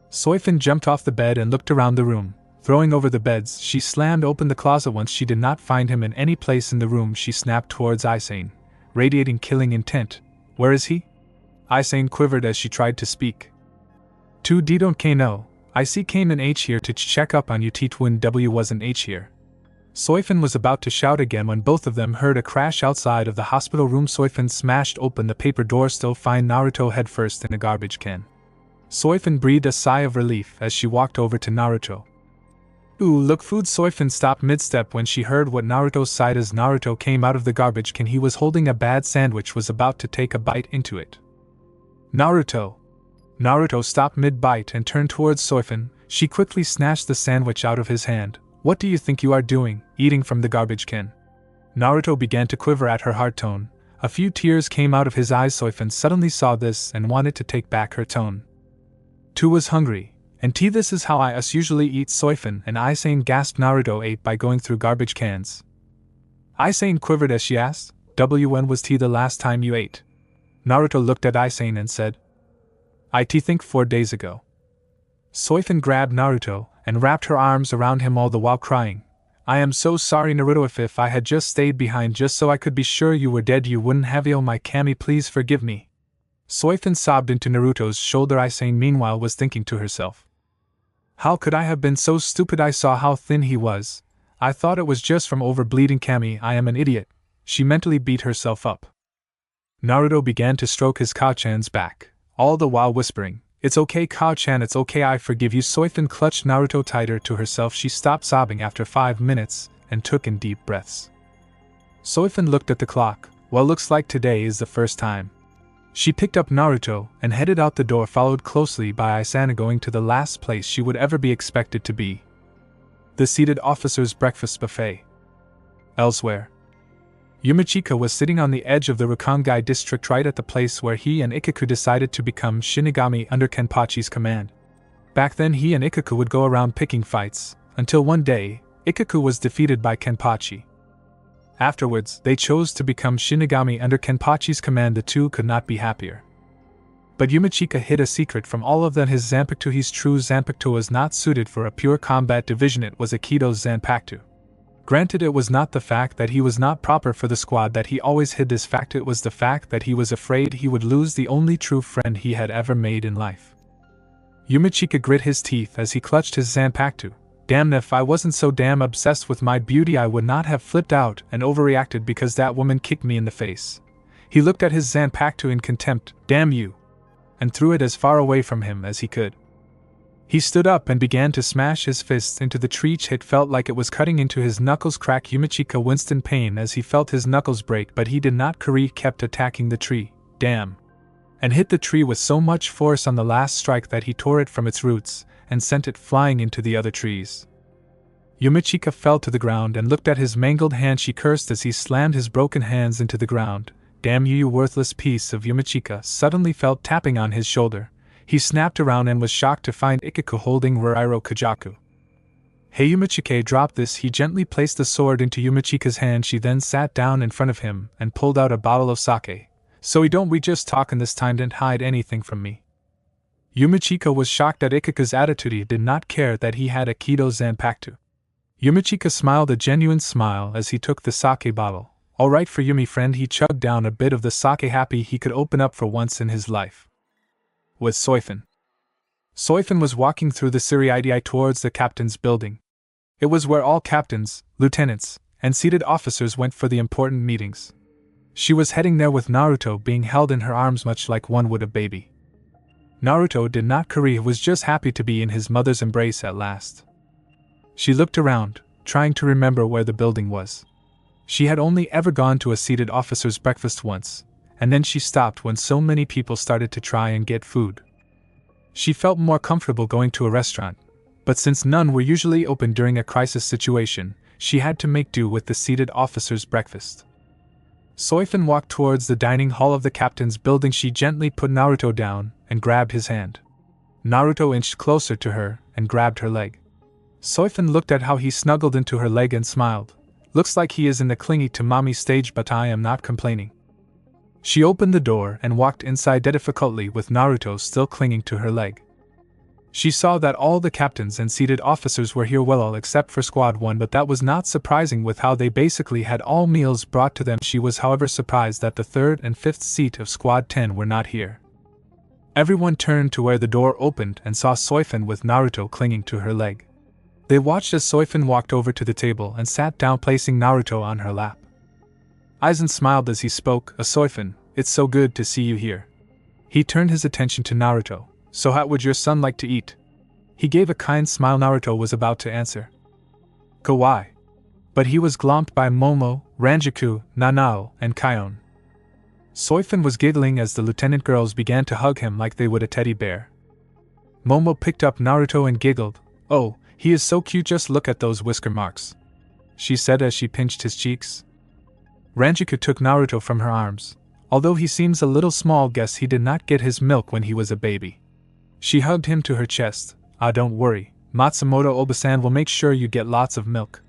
Soifin jumped off the bed and looked around the room, throwing over the beds. She slammed open the closet. Once she did not find him in any place in the room, she snapped towards Isane, radiating killing intent. Where is he? Isane quivered as she tried to speak. Tu don't know. I see came an H here to check up on you. Twin W was an H here. Soifin was about to shout again when both of them heard a crash outside of the hospital room. Soifin smashed open the paper door, still find Naruto headfirst in a garbage can. Soifin breathed a sigh of relief as she walked over to Naruto. Ooh, look, food. Soifin stopped mid-step when she heard what Naruto sighed as Naruto came out of the garbage can. He was holding a bad sandwich, was about to take a bite into it. Naruto! Naruto stopped mid-bite and turned towards Soifin. She quickly snatched the sandwich out of his hand. What do you think you are doing, eating from the garbage can? Naruto began to quiver at her hard tone. A few tears came out of his eyes. Soifin suddenly saw this and wanted to take back her tone. Tu was hungry, and tea. This is how I usually eat. Soifin and Isane gasped. Naruto ate by going through garbage cans. Isane quivered as she asked, when was tea the last time you ate? Naruto looked at Isane and said, I think 4 days ago. Soifin grabbed Naruto and wrapped her arms around him all the while crying, I am so sorry Naruto, if I had just stayed behind just so I could be sure you were dead you wouldn't have. Oh my Kami, please forgive me. Soifin sobbed into Naruto's shoulder. Isane meanwhile was thinking to herself, how could I have been so stupid? I saw how thin he was. I thought it was just from overbleeding. Kami, I am an idiot. She mentally beat herself up. Naruto began to stroke his Kao-chan's back, all the while whispering, it's okay Kao-chan, it's okay, I forgive you. Soifin clutched Naruto tighter to herself. She stopped sobbing after 5 minutes and took in deep breaths. Soifin looked at the clock. Well, looks like today is the first time. She picked up Naruto and headed out the door, followed closely by Isana, going to the last place she would ever be expected to be. The seated officers' breakfast buffet. Elsewhere, Yumichika was sitting on the edge of the Rukongai district, right at the place where he and Ikaku decided to become shinigami under Kenpachi's command. Back then he and Ikaku would go around picking fights, until one day, Ikaku was defeated by Kenpachi. Afterwards, they chose to become shinigami under Kenpachi's command. The two could not be happier. But Yumichika hid a secret from all of them. His Zanpakuto, his true Zanpakuto, was not suited for a pure combat division. It was Aikido's Zanpakuto. Granted, it was not the fact that he was not proper for the squad that he always hid this fact, it was the fact that he was afraid he would lose the only true friend he had ever made in life. Yumichika grit his teeth as he clutched his Zanpakuto. Damn, if I wasn't so damn obsessed with my beauty I would not have flipped out and overreacted because that woman kicked me in the face. He looked at his Zanpakuto in contempt, damn you, and threw it as far away from him as he could. He stood up and began to smash his fists into the tree. It felt like it was cutting into his knuckles. Crack. Yumichika winced in pain as he felt his knuckles break, but he did not. Kari kept attacking the tree, damn, and hit the tree with so much force on the last strike that he tore it from its roots and sent it flying into the other trees. Yumichika fell to the ground and looked at his mangled hand. She cursed as he slammed his broken hands into the ground. Damn you, you worthless piece of. Yumichika suddenly felt tapping on his shoulder. He snapped around and was shocked to find Ikaku holding Rurairo Kajaku. Hey Yumichika, drop this. He gently placed the sword into Yumichika's hand. She then sat down in front of him and pulled out a bottle of sake. So don't we just talk, and this time didn't hide anything from me? Yumichika was shocked at Ikaku's attitude. He did not care that he had Aikido Zanpakuto. Yumichika smiled a genuine smile as he took the sake bottle. Alright for Yumi friend. He chugged down a bit of the sake, happy he could open up for once in his life. With Soifin. Soifin was walking through the Siriidii towards the captain's building. It was where all captains, lieutenants, and seated officers went for the important meetings. She was heading there with Naruto being held in her arms much like one would a baby. Naruto did not care, he was just happy to be in his mother's embrace at last. She looked around, trying to remember where the building was. She had only ever gone to a seated officer's breakfast once, and then she stopped when so many people started to try and get food. She felt more comfortable going to a restaurant, but since none were usually open during a crisis situation, she had to make do with the seated officer's breakfast. Soifin walked towards the dining hall of the captain's building. She gently put Naruto down and grabbed his hand. Naruto inched closer to her and grabbed her leg. Soifin looked at how he snuggled into her leg and smiled. Looks like he is in the clingy to mommy stage, but I am not complaining. She opened the door and walked inside difficultly with Naruto still clinging to her leg. She saw that all the captains and seated officers were here, well, all except for Squad 1, but that was not surprising with how they basically had all meals brought to them. She was however surprised that the 3rd and 5th seat of Squad 10 were not here. Everyone turned to where the door opened and saw Soifin with Naruto clinging to her leg. They watched as Soifin walked over to the table and sat down, placing Naruto on her lap. Aizen smiled as he spoke. Soifin, it's so good to see you here. He turned his attention to Naruto. So how would your son like to eat? He gave a kind smile. Naruto was about to answer Kawaii, but he was glomped by Momo, Ranjaku, Nanao, and Kion. Soifin was giggling as the lieutenant girls began to hug him like they would a teddy bear. Momo picked up Naruto and giggled. Oh, he is so cute, just look at those whisker marks, she said as she pinched his cheeks. Ranjiku took Naruto from her arms. Although he seems a little small, guess he did not get his milk when he was a baby. She hugged him to her chest. Ah, don't worry, Matsumoto Obasan will make sure you get lots of milk.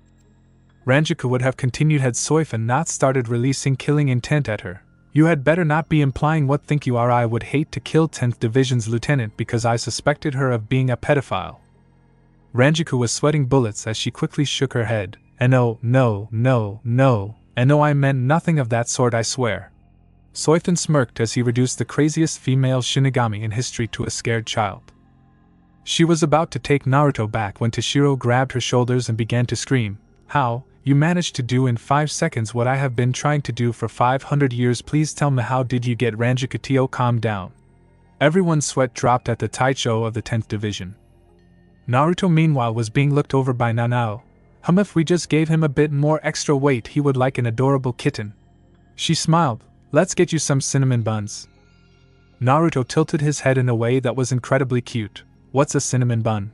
Ranjiku would have continued had Soifin not started releasing killing intent at her. You had better not be implying what think you are. I would hate to kill 10th Division's lieutenant because I suspected her of being a pedophile. Ranjiku was sweating bullets as she quickly shook her head. And no, and no, I meant nothing of that sort, I swear. Soifin smirked as he reduced the craziest female shinigami in history to a scared child. She was about to take Naruto back when Toshiro grabbed her shoulders and began to scream. How? You managed to do in 5 seconds what I have been trying to do for 500 years. Please tell me, how did you get Ranjiku? Tio, calm down. Everyone's sweat dropped at the Taicho of the 10th Division. Naruto meanwhile was being looked over by Nanao. If we just gave him a bit more extra weight he would like an adorable kitten. She smiled. Let's get you some cinnamon buns. Naruto tilted his head in a way that was incredibly cute. What's a cinnamon bun?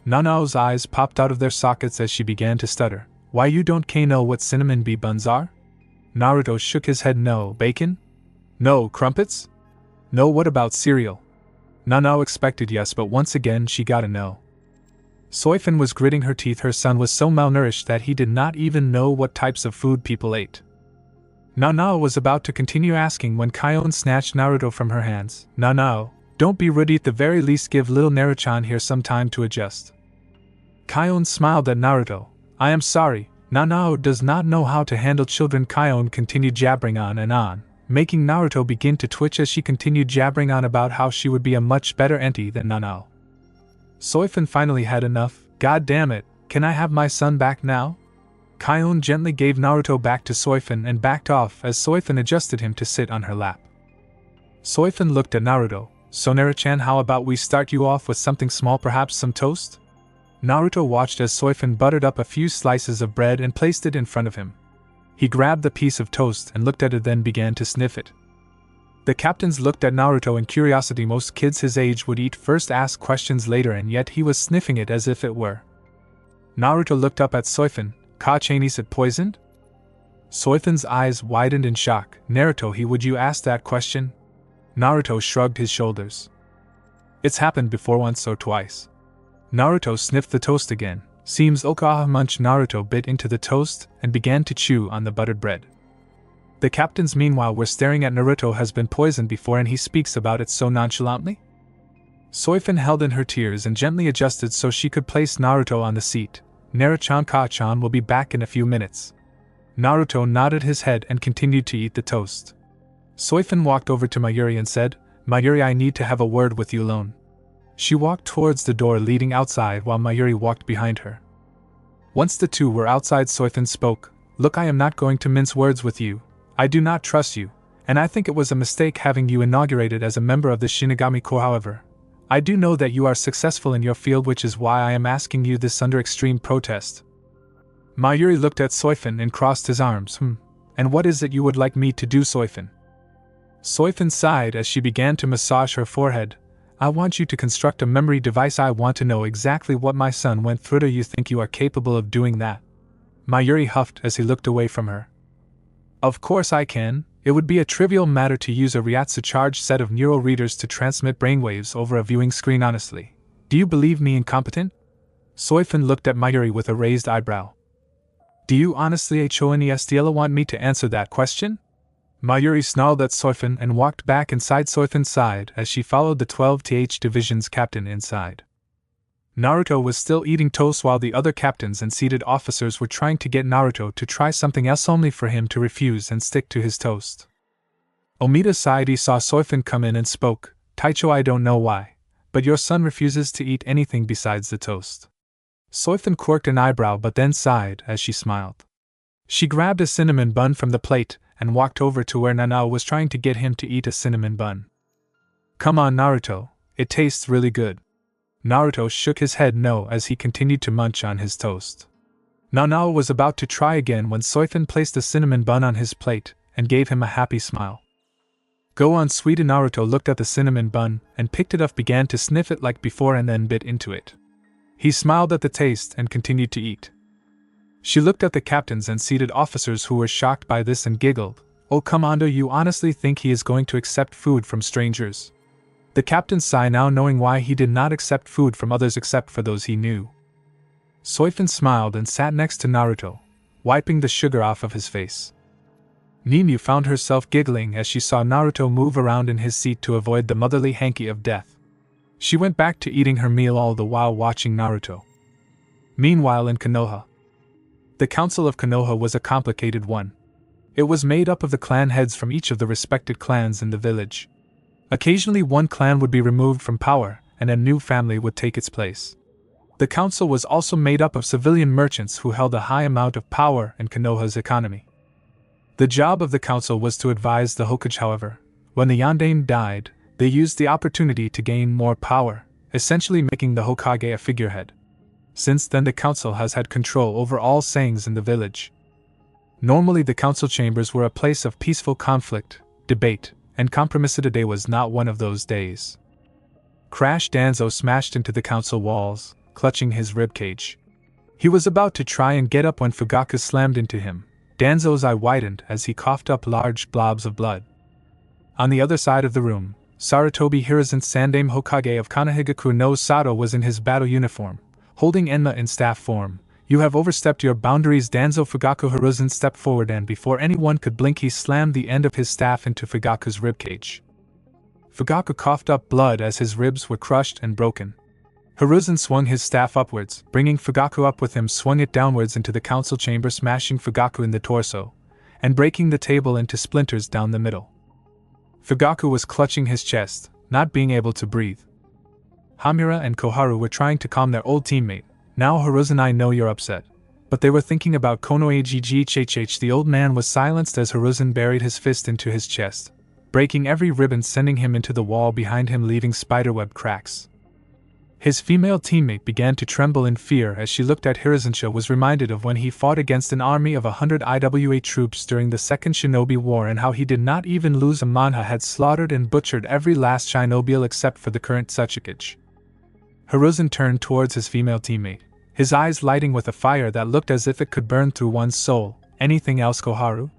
Nanao's eyes popped out of their sockets as she began to stutter. Why, you don't know what cinnamon bee buns are? Naruto shook his head. No. Bacon? No. Crumpets? No. What about cereal? Nanao expected yes, but once again she got a no. Soifin was gritting her teeth. Her son was so malnourished that he did not even know what types of food people ate. Nanao was about to continue asking when Kion snatched Naruto from her hands. Nanao, don't be rude, at the very least give little Naruchan here some time to adjust. Kion smiled at Naruto. I am sorry, Nanao does not know how to handle children. Kion continued jabbering on and on, making Naruto begin to twitch as she continued jabbering on about how she would be a much better auntie than Nanao. Soifin finally had enough. God damn it, can I have my son back now? Kion gently gave Naruto back to Soifin and backed off as Soifin adjusted him to sit on her lap. Soifin looked at Naruto. So Naruchan, how about we start you off with something small, perhaps some toast? Naruto watched as Soifin buttered up a few slices of bread and placed it in front of him. He grabbed the piece of toast and looked at it, then began to sniff it. The captains looked at Naruto in curiosity. Most kids his age would eat first, ask questions later, and yet he was sniffing it as if it were. Naruto looked up at Soifin. Ka-chan, is it poisoned? Soifin's eyes widened in shock. Naruto, would you ask that question? Naruto shrugged his shoulders. It's happened before, once or twice. Naruto sniffed the toast again. Seems Okaha munched. Naruto bit into the toast and began to chew on the buttered bread. The captains meanwhile were staring at Naruto. Has been poisoned before and he speaks about it so nonchalantly? Soifin held in her tears and gently adjusted so she could place Naruto on the seat. Naruchan, Ka-chan will be back in a few minutes. Naruto nodded his head and continued to eat the toast. Soifin walked over to Mayuri and said, Mayuri, I need to have a word with you alone. She walked towards the door leading outside while Mayuri walked behind her. Once the two were outside, Soifin spoke. Look, I am not going to mince words with you. I do not trust you, and I think it was a mistake having you inaugurated as a member of the Shinigami Corps. However, I do know that you are successful in your field, which is why I am asking you this under extreme protest. Mayuri looked at Soifin and crossed his arms. And what is it you would like me to do, Soifin? Soifin sighed as she began to massage her forehead. I want you to construct a memory device. I want to know exactly what my son went through. Do you think you are capable of doing that? Mayuri huffed as he looked away from her. Of course I can. It would be a trivial matter to use a Ryatsu-charged set of neural readers to transmit brainwaves over a viewing screen. Honestly, do you believe me incompetent? Soifin looked at Mayuri with a raised eyebrow. Do you honestly, Honestly, want me to answer that question? Mayuri snarled at Soifin and walked back inside. Soifin sighed as she followed the 12th Division's captain inside. Naruto was still eating toast while the other captains and seated officers were trying to get Naruto to try something else, only for him to refuse and stick to his toast. Omida sighed. He saw Soifin come in and spoke. Taicho, I don't know why, but your son refuses to eat anything besides the toast. Soifin quirked an eyebrow but then sighed as she smiled. She grabbed a cinnamon bun from the plate and walked over to where Nanao was trying to get him to eat a cinnamon bun. Come on, Naruto, it tastes really good. Naruto shook his head no as he continued to munch on his toast. Nanao was about to try again when Soifin placed a cinnamon bun on his plate and gave him a happy smile. Go on, sweetie. Naruto looked at the cinnamon bun and picked it up, began to sniff it like before and then bit into it. He smiled at the taste and continued to eat. She looked at the captains and seated officers who were shocked by this and giggled. "Oh, Commander, you honestly think he is going to accept food from strangers?" The captains sighed now, knowing why he did not accept food from others except for those he knew. Soyan smiled and sat next to Naruto, wiping the sugar off of his face. Ninu found herself giggling as she saw Naruto move around in his seat to avoid the motherly hanky of death. She went back to eating her meal all the while watching Naruto. Meanwhile in Konoha. The Council of Konoha was a complicated one. It was made up of the clan heads from each of the respected clans in the village. Occasionally one clan would be removed from power, and a new family would take its place. The council was also made up of civilian merchants who held a high amount of power in Konoha's economy. The job of the council was to advise the Hokage. However, when the Yondaime died, they used the opportunity to gain more power, essentially making the Hokage a figurehead. Since then the council has had control over all sayings in the village. Normally the council chambers were a place of peaceful conflict, debate, and compromise. Today was not one of those days. Crash Danzo smashed into the council walls, clutching his ribcage. He was about to try and get up when Fugaku slammed into him. Danzo's eye widened as he coughed up large blobs of blood. On the other side of the room, Sarutobi Hiruzen Sandaime Hokage of Konohagaku no Sato was in his battle uniform, holding Enma in staff form. "You have overstepped your boundaries." Danzo Fugaku Hiruzen stepped forward and before anyone could blink he slammed the end of his staff into Fugaku's ribcage. Fugaku coughed up blood as his ribs were crushed and broken. Hiruzen swung his staff upwards, bringing Fugaku up with him, swung it downwards into the council chamber, smashing Fugaku in the torso, and breaking the table into splinters down the middle. Fugaku was clutching his chest, not being able to breathe. Hamura and Koharu were trying to calm their old teammate. "Now Hiruzen, I know you're upset, but they were thinking about Konoha GGHH." The old man was silenced as Hiruzen buried his fist into his chest, breaking every rib and sending him into the wall behind him, leaving spiderweb cracks. His female teammate began to tremble in fear as she looked at Hiruzen. She was reminded of when he fought against an army of 100 IWA troops during the Second Shinobi War and how he did not even lose a manha, had slaughtered and butchered every last shinobi except for the current Tsuchikage. Hiruzen turned towards his female teammate, his eyes lighting with a fire that looked as if it could burn through one's soul. "Anything else, Koharu?"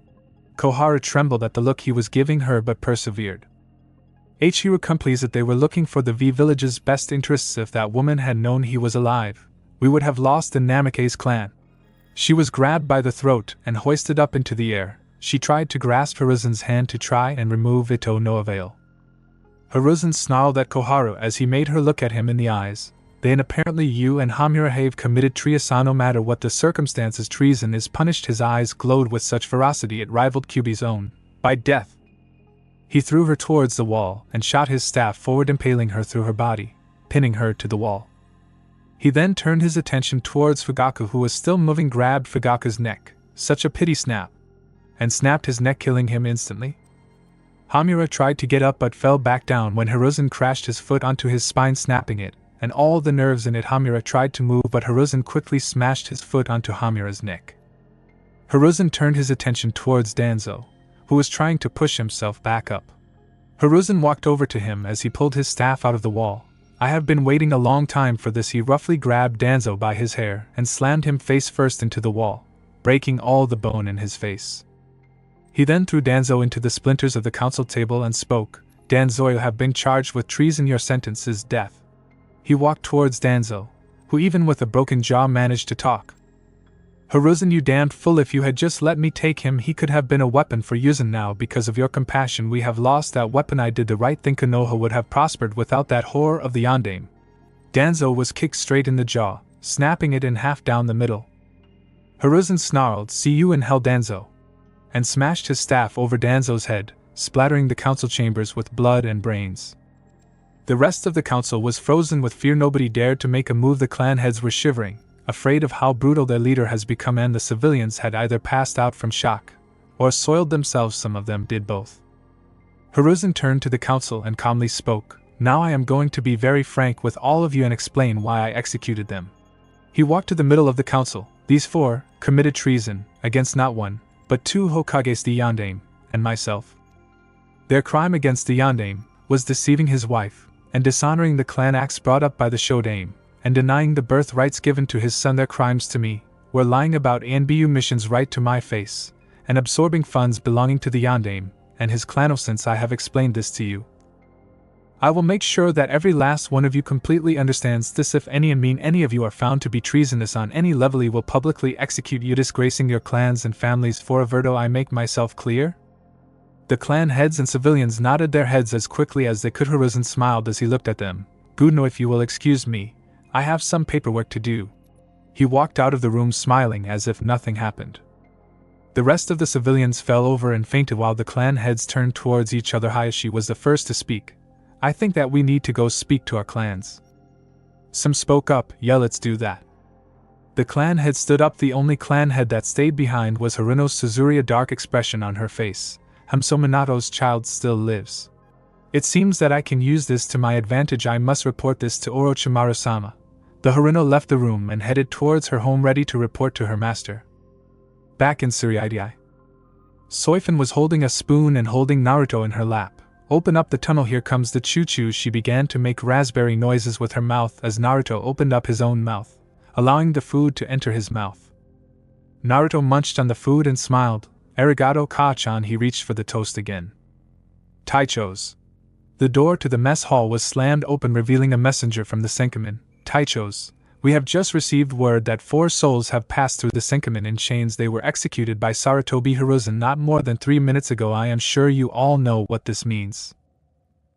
Koharu trembled at the look he was giving her but persevered. Hiru complees that they were looking for the V village's best interests. If that woman had known he was alive, we would have lost the Namikaze clan. She was grabbed by the throat and hoisted up into the air. She tried to grasp Hiruzen's hand to try and remove it, to no avail. Hiruzen snarled at Koharu as he made her look at him in the eyes. "Then apparently you and Hamura have committed treason. No matter what the circumstances, treason is punished." His eyes glowed with such ferocity it rivaled Kyubi's own. "By death." He threw her towards the wall and shot his staff forward, impaling her through her body, pinning her to the wall. He then turned his attention towards Fugaku, who was still moving, grabbed Fugaku's neck, such a pity snap, and snapped his neck, killing him instantly. Hamura tried to get up but fell back down when Hiruzen crashed his foot onto his spine, snapping it, and all the nerves in it. Hamura tried to move but Hiruzen quickly smashed his foot onto Hamura's neck. Hiruzen turned his attention towards Danzo, who was trying to push himself back up. Hiruzen walked over to him as he pulled his staff out of the wall. "I have been waiting a long time for this." He roughly grabbed Danzo by his hair and slammed him face first into the wall, breaking all the bone in his face. He then threw Danzo into the splinters of the council table and spoke. "Danzo, you have been charged with treason. Your sentence is death." He walked towards Danzo, who even with a broken jaw managed to talk. "Hiruzen, you damned fool, if you had just let me take him, he could have been a weapon for using. Now because of your compassion we have lost that weapon. I did the right thing. Konoha would have prospered without that horror of the Yondaime." Danzo was kicked straight in the jaw, snapping it in half down the middle. Hiruzen snarled, "See you in hell, Danzo," and smashed his staff over Danzo's head, splattering the council chambers with blood and brains. The rest of the council was frozen with fear. Nobody dared to make a move. The clan heads were shivering, afraid of how brutal their leader has become, and the civilians had either passed out from shock or soiled themselves. Some of them did both. Hiruzen turned to the council and calmly spoke. "Now I am going to be very frank with all of you and explain why I executed them." He walked to the middle of the council. "These four committed treason against not one, but two Hokages, the Yondaime, and myself. Their crime against the Yondaime was deceiving his wife and dishonoring the clan acts brought up by the Shodaime, and denying the birthrights given to his son. Their crimes to me were lying about ANBU missions right to my face, and absorbing funds belonging to the Yondaime and his clan. Since I have explained this to you, I will make sure that every last one of you completely understands this. If any of you are found to be treasonous on any level, he will publicly execute you, disgracing your clans and families forever. Do I make myself clear? The clan heads and civilians nodded their heads as quickly as they could. Hiruzen smiled as he looked at them. Good. No, if you will excuse me, I have some paperwork to do. He walked out of the room smiling as if nothing happened. The rest of the civilians fell over and fainted while the clan heads turned towards each other. Hayashi was the first to speak. I think that we need to go speak to our clans. Some spoke up. Yeah, let's do that. The clan head stood up. The only clan head that stayed behind was Haruno Suzuri, a dark expression on her face. So Minato's child still lives. It seems that I can use this to my advantage. I must report this to Orochimaru-sama. The Haruno left the room and headed towards her home, ready to report to her master. Back in Suriidai, Soifin was holding a spoon and holding Naruto in her lap. Open up the tunnel, here comes the choo-choo. She began to make raspberry noises with her mouth as Naruto opened up his own mouth, allowing the food to enter his mouth. Naruto munched on the food and smiled. Arigato, Ka-chan. He reached for the toast again. Taicho's. The door to the mess hall was slammed open, revealing a messenger from the Senkamin. Taicho's. We have just received word that 4 souls have passed through the Senkamin in chains. They were executed by Sarutobi Hiruzen not more than 3 minutes ago. I am sure you all know what this means.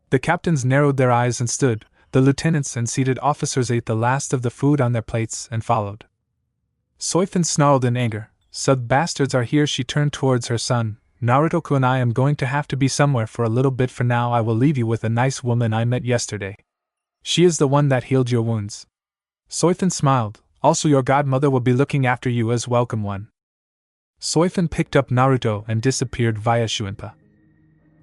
The captains narrowed their eyes and stood. The lieutenants and seated officers ate the last of the food on their plates and followed. Soifin snarled in anger. "Sub bastards are here." She turned towards her son. Naruto-kun, I am going to have to be somewhere for a little bit. For now, I will leave you with a nice woman I met yesterday. She is the one that healed your wounds. Soifin smiled. Also, your godmother will be looking after you as welcome one. Soifin picked up Naruto and disappeared via Shuinpa.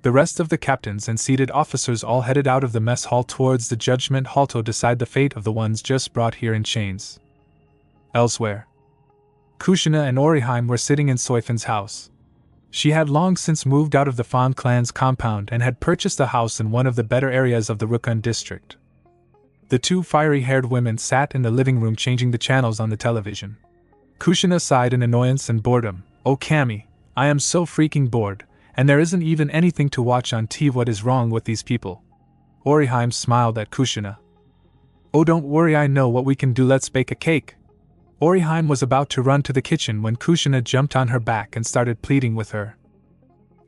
The rest of the captains and seated officers all headed out of the mess hall towards the judgment hall to decide the fate of the ones just brought here in chains. Elsewhere, Kushina and Orihime were sitting in Soifin's house. She had long since moved out of the Fan clan's compound and had purchased a house in one of the better areas of the Rukun district. The 2 fiery-haired women sat in the living room changing the channels on the television. Kushina sighed in annoyance and boredom. "Oh Kami, I am so freaking bored, and there isn't even anything to watch on TV. What is wrong with these people?" Orihime smiled at Kushina. "Oh, don't worry, I know what we can do. Let's bake a cake." Orihime was about to run to the kitchen when Kushina jumped on her back and started pleading with her.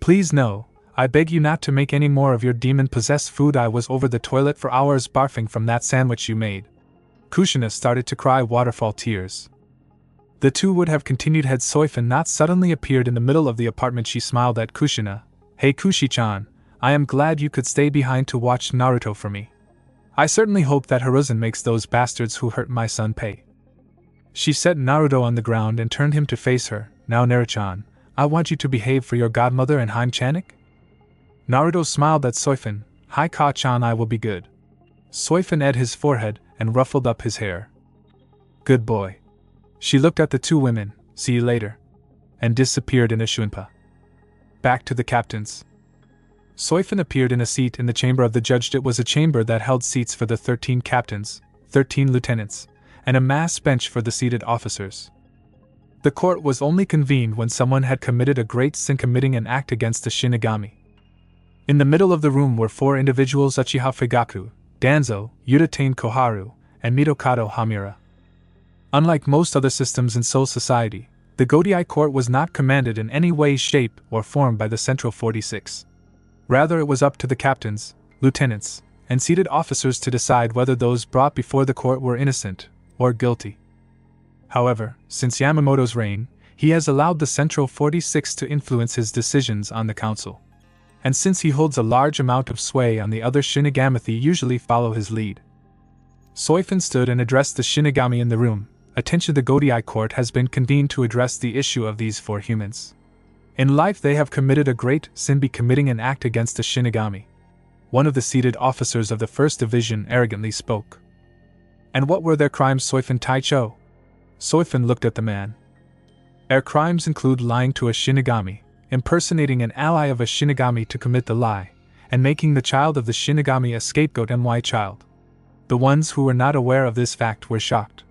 "Please no, I beg you not to make any more of your demon-possessed food. I was over the toilet for hours barfing from that sandwich you made." Kushina started to cry waterfall tears. The 2 would have continued had Soifin not suddenly appeared in the middle of the apartment. She smiled at Kushina. "Hey Kushi-chan, I am glad you could stay behind to watch Naruto for me. I certainly hope that Hiruzen makes those bastards who hurt my son pay." She set Naruto on the ground and turned him to face her. "Now Naruto-chan, I want you to behave for your godmother and Haim Chanik." Naruto smiled at Soifin. "Hi Ka-chan, I will be good." Soifin ate his forehead and ruffled up his hair. "Good boy." She looked at the 2 women. "See you later," and disappeared in a Shunpa. Back to the captains. Soifin appeared in a seat in the chamber of the judge. It was a chamber that held seats for the 13 captains, 13 lieutenants, and a mass bench for the seated officers. The court was only convened when someone had committed a great sin, committing an act against the shinigami. In the middle of the room were 4 individuals: Uchiha Fugaku, Danzo, Yudatane Koharu, and Mitokado Hamura. Unlike most other systems in Soul Society, the Godai court was not commanded in any way, shape, or form by the Central 46. Rather, it was up to the captains, lieutenants, and seated officers to decide whether those brought before the court were innocent or guilty. However, since Yamamoto's reign, he has allowed the Central 46 to influence his decisions on the council. And since he holds a large amount of sway on the other shinigami, they usually follow his lead. Soifin stood and addressed the shinigami in the room. "Attention, the Godai court has been convened to address the issue of these 4 humans. In life they have committed a great sin by committing an act against the shinigami." One of the seated officers of the 1st Division arrogantly spoke. "And what were their crimes, Soifin Taicho?" Soifin looked at the man. "Their crimes include lying to a shinigami, impersonating an ally of a shinigami to commit the lie, and making the child of the shinigami a scapegoat. My child." The ones who were not aware of this fact were shocked.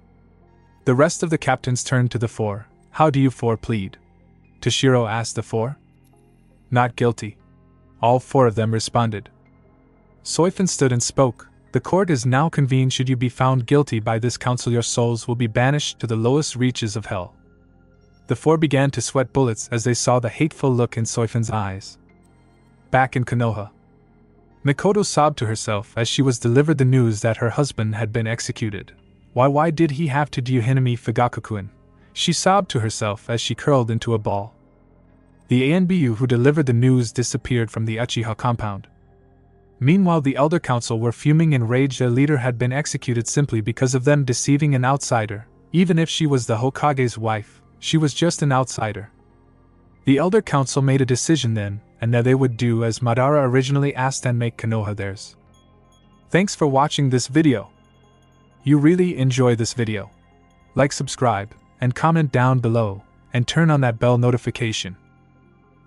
The rest of the captains turned to the four. How do you four plead? Toshiro asked the four. Not guilty. All four of them responded. Soifin stood and spoke. The court is now convened. Should you be found guilty by this council, your souls will be banished to the lowest reaches of hell. The four began to sweat bullets as they saw the hateful look in Soifin's eyes. Back in Konoha, Mikoto sobbed to herself as she was delivered the news that her husband had been executed. Why did he have to do Hinami Fugakukuin? She sobbed to herself as she curled into a ball. The ANBU who delivered the news disappeared from the Uchiha compound. Meanwhile, the Elder Council were fuming and raged. Their leader had been executed simply because of them deceiving an outsider. Even if she was the Hokage's wife, she was just an outsider. The Elder Council made a decision then, and that they would do as Madara originally asked and make Konoha theirs. Thanks for watching this video. You really enjoy this video. Like, subscribe, and comment down below, and turn on that bell notification.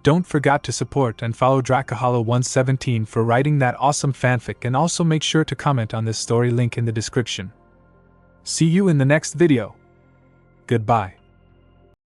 Don't forget to support and follow Drakaholo117 for writing that awesome fanfic, and also make sure to comment on this story, link in the description. See you in the next video. Goodbye.